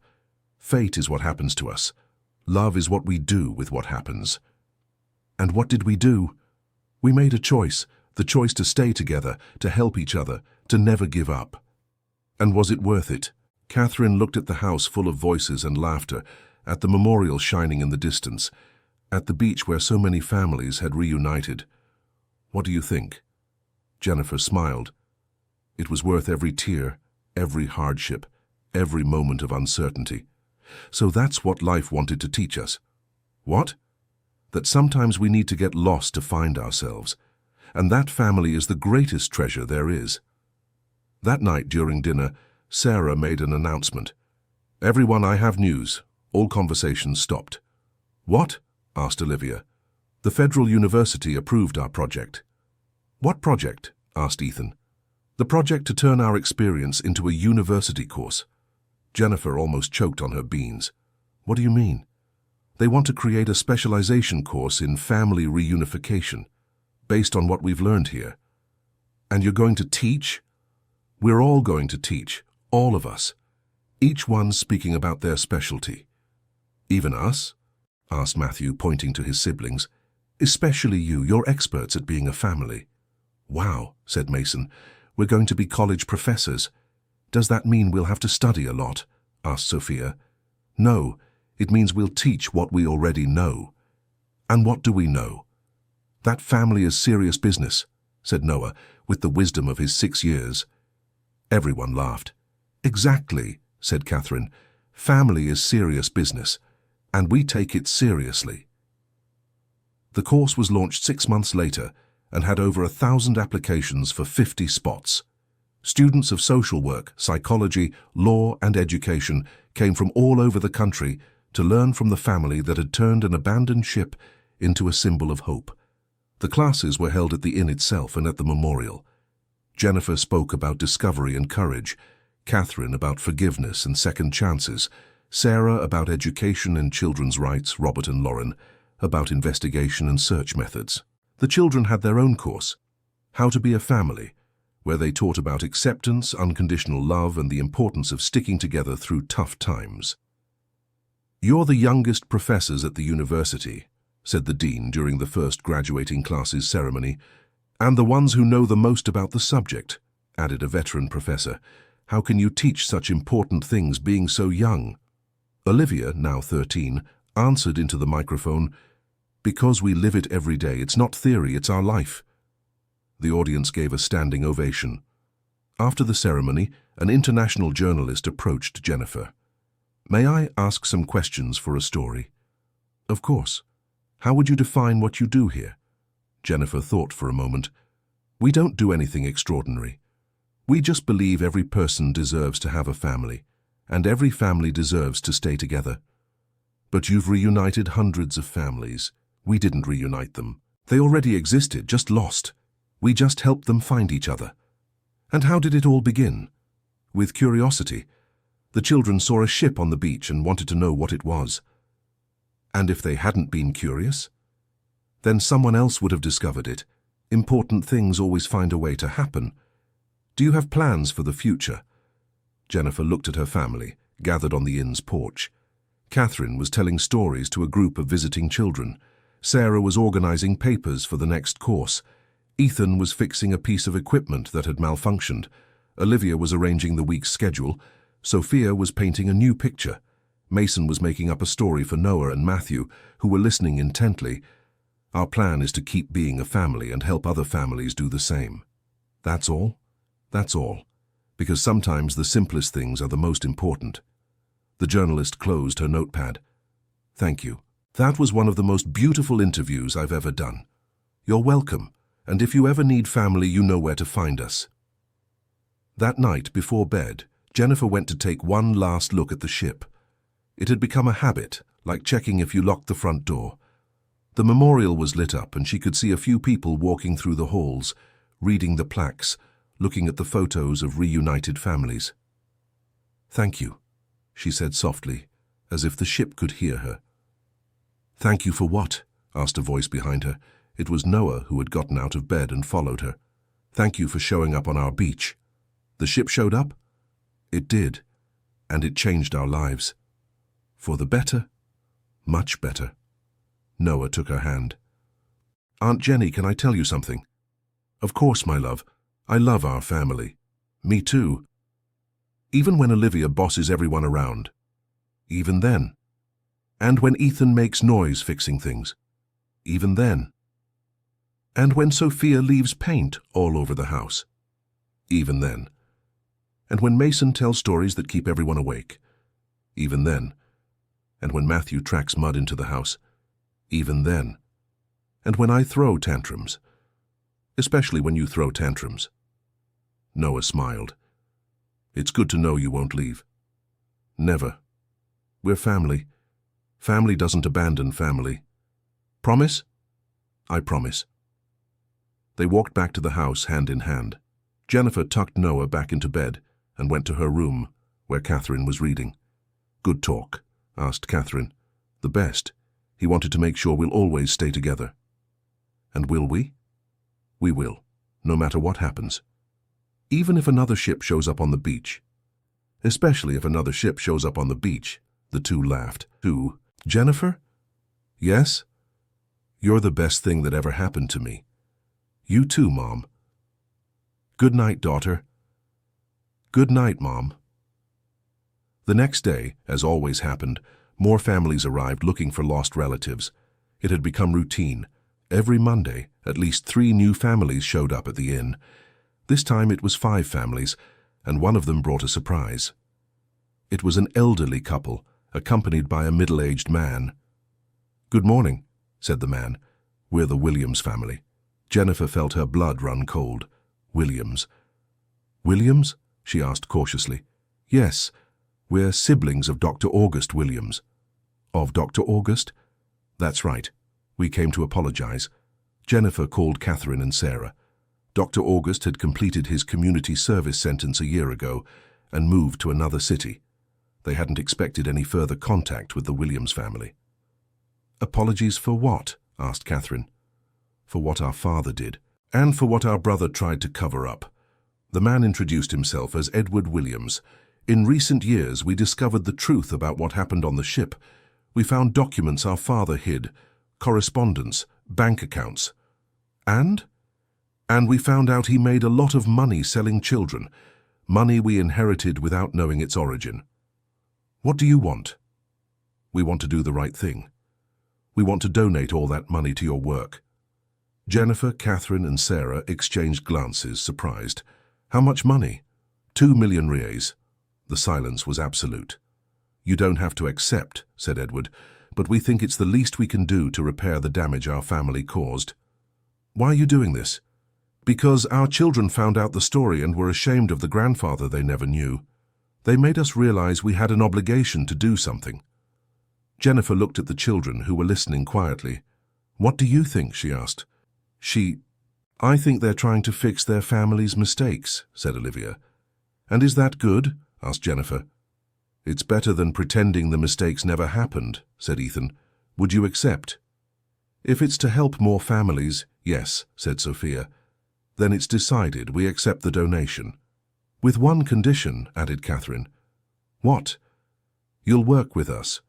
Fate is what happens to us. Love is what we do with what happens. And what did we do? We made a choice, the choice to stay together, to help each other, to never give up. And was it worth it? Catherine looked at the house full of voices and laughter, at the memorial shining in the distance, at the beach where so many families had reunited. What do you think? Jennifer smiled. It was worth every tear, every hardship, every moment of uncertainty. So that's what life wanted to teach us. What? That sometimes we need to get lost to find ourselves, and that family is the greatest treasure there is. That night during dinner, Sarah made an announcement. "Everyone, I have news." All conversations stopped. "What?" asked Olivia. "The Federal University approved our project." "What project?" asked Ethan. "The project to turn our experience into a university course." Jennifer almost choked on her beans. "What do you mean?" "They want to create a specialization course in family reunification, based on what we've learned here." "And you're going to teach?" "We're all going to teach, all of us. Each one speaking about their specialty." "Even us?" asked Matthew, pointing to his siblings. "Especially you, you're experts at being a family." "Wow," said Mason. "We're going to be college professors. Does that mean we'll have to study a lot?" asked Sophia. "No, it means we'll teach what we already know." "And what do we know?" "That family is serious business," said Noah, with the wisdom of his 6 years. Everyone laughed. "Exactly," said Catherine. "Family is serious business, and we take it seriously." The course was launched 6 months later and had over 1,000 applications for 50 spots. Students of social work, psychology, law, and education came from all over the country to learn from the family that had turned an abandoned ship into a symbol of hope. The classes were held at the inn itself and at the memorial. Jennifer spoke about discovery and courage, Catherine about forgiveness and second chances, Sarah about education and children's rights, Robert and Lauren about investigation and search methods. The children had their own course, How to Be a Family, where they taught about acceptance, unconditional love, and the importance of sticking together through tough times. "You're the youngest professors at the university," said the dean during the first graduating classes ceremony, "and the ones who know the most about the subject," added a veteran professor. "How can you teach such important things being so young?" Olivia, now 13, answered into the microphone, "Because we live it every day. It's not theory, it's our life." The audience gave a standing ovation. After the ceremony, an international journalist approached Jennifer. "May I ask some questions for a story?" "Of course. How would you define what you do here?" Jennifer thought for a moment. "We don't do anything extraordinary. We just believe every person deserves to have a family, and every family deserves to stay together." "But you've reunited hundreds of families." "We didn't reunite them. They already existed, just lost. We just helped them find each other." "And how did it all begin?" "With curiosity. The children saw a ship on the beach and wanted to know what it was." "And if they hadn't been curious?" "Then someone else would have discovered it. Important things always find a way to happen." "Do you have plans for the future?" Jennifer looked at her family, gathered on the inn's porch. Catherine was telling stories to a group of visiting children. Sarah was organizing papers for the next course. Ethan was fixing a piece of equipment that had malfunctioned. Olivia was arranging the week's schedule. Sophia was painting a new picture. Mason was making up a story for Noah and Matthew, who were listening intently. "Our plan is to keep being a family and help other families do the same." "That's all?" "That's all. Because sometimes the simplest things are the most important." The journalist closed her notepad. "Thank you. That was one of the most beautiful interviews I've ever done." "You're welcome, and if you ever need family, you know where to find us." That night, before bed, Jennifer went to take one last look at the ship. It had become a habit, like checking if you locked the front door. The memorial was lit up, and she could see a few people walking through the halls, reading the plaques, looking at the photos of reunited families. "Thank you," she said softly, as if the ship could hear her. "Thank you for what?" asked a voice behind her. It was Noah, who had gotten out of bed and followed her. "Thank you for showing up on our beach." "The ship showed up?" "It did, and it changed our lives." "For the better?" "Much better." Noah took her hand. "Aunt Jenny, can I tell you something?" "Of course, my love. I love our family." "Me too." "Even when Olivia bosses everyone around." "Even then." "And when Ethan makes noise fixing things." "Even then." And when Sophia leaves paint all over the house. Even then. And when Mason tells stories that keep everyone awake. Even then. And when Matthew tracks mud into the house. Even then. And when I throw tantrums. Especially when you throw tantrums. Noah smiled. It's good to know you won't leave. Never. We're family. Family doesn't abandon family. Promise? I promise. They walked back to the house hand in hand. Jennifer tucked Noah back into bed and went to her room, where Catherine was reading. Good talk, asked Catherine. The best. He wanted to make sure we'll always stay together. And will we? We will, no matter what happens. Even if another ship shows up on the beach. Especially if another ship shows up on the beach, the two laughed. Who? Jennifer? Yes? You're the best thing that ever happened to me. You too, Mom. Good night, daughter. Good night, Mom. The next day, as always happened, more families arrived looking for lost relatives. It had become routine. Every Monday, at least 3 new families showed up at the inn. This time it was 5 families, and one of them brought a surprise. It was an elderly couple, accompanied by a middle-aged man. Good morning, said the man. We're the Williams family. Jennifer felt her blood run cold. Williams. Williams? She asked cautiously. Yes, we're siblings of Dr. August Williams. Of Dr. August? That's right. We came to apologize. Jennifer called Catherine and Sarah. Dr. August had completed his community service sentence a year ago and moved to another city. They hadn't expected any further contact with the Williams family. Apologies for what? Asked Catherine. For what our father did, and for what our brother tried to cover up. The man introduced himself as Edward Williams. In recent years, we discovered the truth about what happened on the ship. We found documents our father hid, correspondence, bank accounts. And we found out he made a lot of money selling children, money we inherited without knowing its origin. What do you want? We want to do the right thing. We want to donate all that money to your work. Jennifer, Catherine, and Sarah exchanged glances, surprised. How much money? 2 million reais. The silence was absolute. You don't have to accept, said Edward, but we think it's the least we can do to repair the damage our family caused. Why are you doing this? Because our children found out the story and were ashamed of the grandfather they never knew. They made us realize we had an obligation to do something. Jennifer looked at the children who were listening quietly. What do you think? She asked. I think they're trying to fix their family's mistakes, said Olivia. And is that good? Asked Jennifer. It's better than pretending the mistakes never happened, said Ethan. Would you accept? If it's to help more families, yes, said Sophia. Then it's decided we accept the donation. With one condition, added Catherine. What? You'll work with us.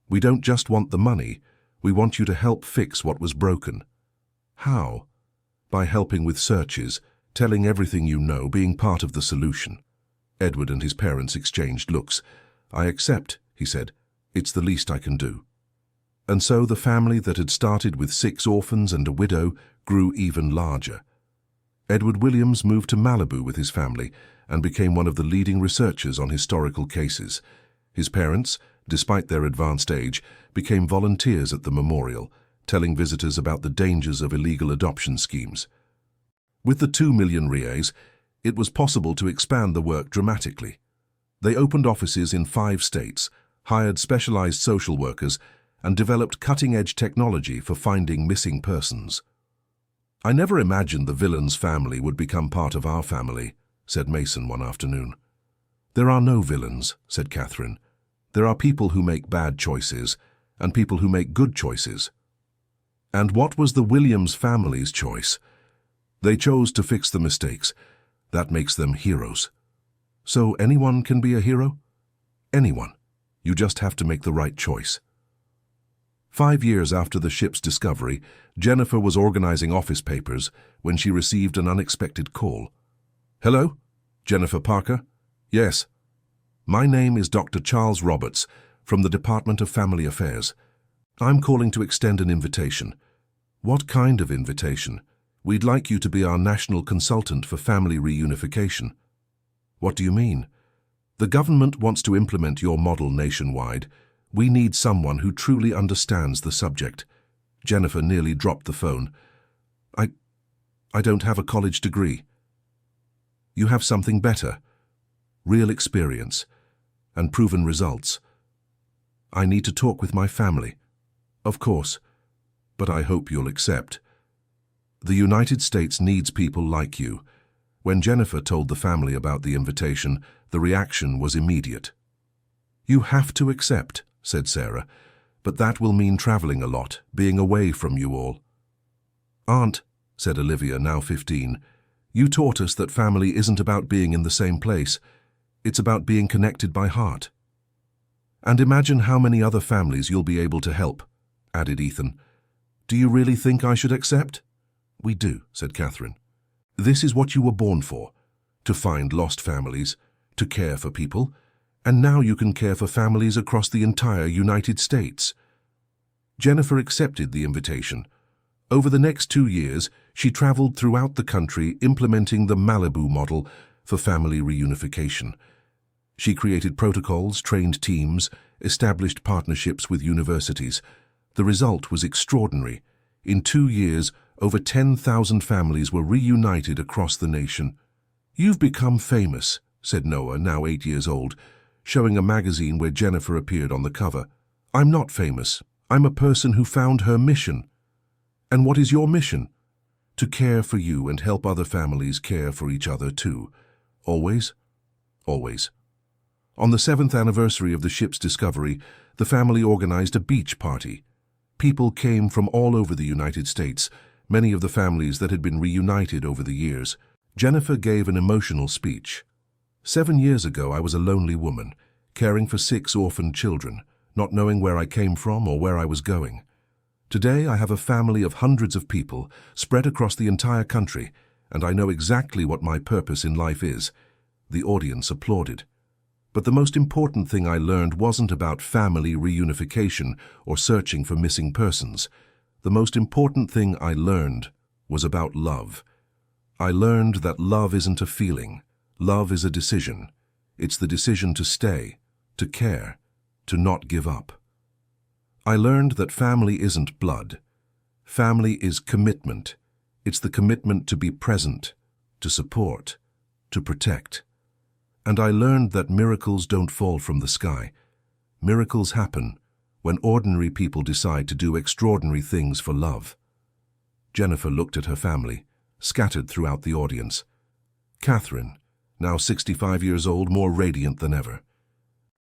We don't just want the money, we want you to help fix what was broken. How? By helping with searches, telling everything you know, being part of the solution. Edward and his parents exchanged looks. I accept, he said. It's the least I can do. And so the family that had started with 6 orphans and a widow grew even larger. Edward Williams moved to Malibu with his family and became one of the leading researchers on historical cases. His parents, despite their advanced age, became volunteers at the memorial, telling visitors about the dangers of illegal adoption schemes. With the 2 million reais, it was possible to expand the work dramatically. They opened offices in 5 states, hired specialized social workers, and developed cutting-edge technology for finding missing persons. I never imagined the villain's family would become part of our family, said Mason one afternoon. There are no villains, said Catherine. There are people who make bad choices, and people who make good choices. And what was the Williams family's choice? They chose to fix the mistakes. That makes them heroes. So anyone can be a hero? Anyone. You just have to make the right choice. 5 years after the ship's discovery, Jennifer was organizing office papers when she received an unexpected call. Hello? Jennifer Parker? Yes. My name is Dr. Charles Roberts from the Department of Family Affairs. I'm calling to extend an invitation. What kind of invitation? We'd like you to be our national consultant for family reunification. What do you mean? The government wants to implement your model nationwide. We need someone who truly understands the subject. Jennifer nearly dropped the phone. I don't have a college degree. You have something better. Real experience and proven results. I need to talk with my family. Of course, but I hope you'll accept. The United States needs people like you. When Jennifer told the family about the invitation, the reaction was immediate. You have to accept, said Sarah, but that will mean traveling a lot, being away from you all. Aunt, said Olivia, now 15, you taught us that family isn't about being in the same place. It's about being connected by heart. And imagine how many other families you'll be able to help, added Ethan. Do you really think I should accept? We do, said Catherine. This is what you were born for, to find lost families, to care for people, and now you can care for families across the entire United States. Jennifer accepted the invitation. Over the next 2 years, she traveled throughout the country implementing the Malibu model for family reunification. She created protocols, trained teams, established partnerships with universities. The result was extraordinary. In 2 years, over 10,000 families were reunited across the nation. You've become famous, said Noah, now 8 years old, showing a magazine where Jennifer appeared on the cover. I'm not famous. I'm a person who found her mission. And what is your mission? To care for you and help other families care for each other too. Always? Always. On the 7th anniversary of the ship's discovery, the family organized a beach party. People came from all over the United States, many of the families that had been reunited over the years. Jennifer gave an emotional speech. 7 years ago, I was a lonely woman, caring for 6 orphaned children, not knowing where I came from or where I was going. Today, I have a family of hundreds of people spread across the entire country, and I know exactly what my purpose in life is. The audience applauded. But the most important thing I learned wasn't about family reunification or searching for missing persons. The most important thing I learned was about love. I learned that love isn't a feeling. Love is a decision. It's the decision to stay, to care, to not give up. I learned that family isn't blood. Family is commitment. It's the commitment to be present, to support, to protect. And I learned that miracles don't fall from the sky. Miracles happen when ordinary people decide to do extraordinary things for love. Jennifer looked at her family, scattered throughout the audience. Catherine, now 65 years old, more radiant than ever.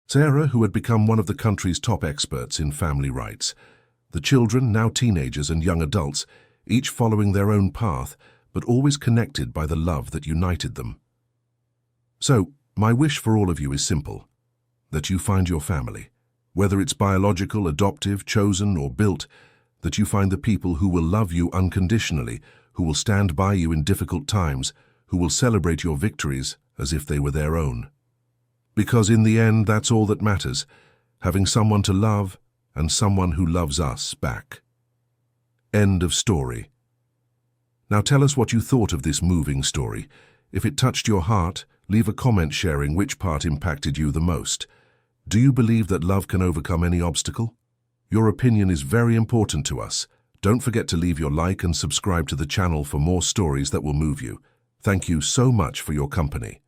Sarah, who had become one of the country's top experts in family rights. The children, now teenagers and young adults, each following their own path, but always connected by the love that united them. So, my wish for all of you is simple, that you find your family. Whether it's biological, adoptive, chosen, or built, that you find the people who will love you unconditionally, who will stand by you in difficult times, who will celebrate your victories as if they were their own. Because in the end, that's all that matters, having someone to love and someone who loves us back. End of story. Now tell us what you thought of this moving story. If it touched your heart, leave a comment sharing which part impacted you the most. Do you believe that love can overcome any obstacle? Your opinion is very important to us. Don't forget to leave your like and subscribe to the channel for more stories that will move you. Thank you so much for your company.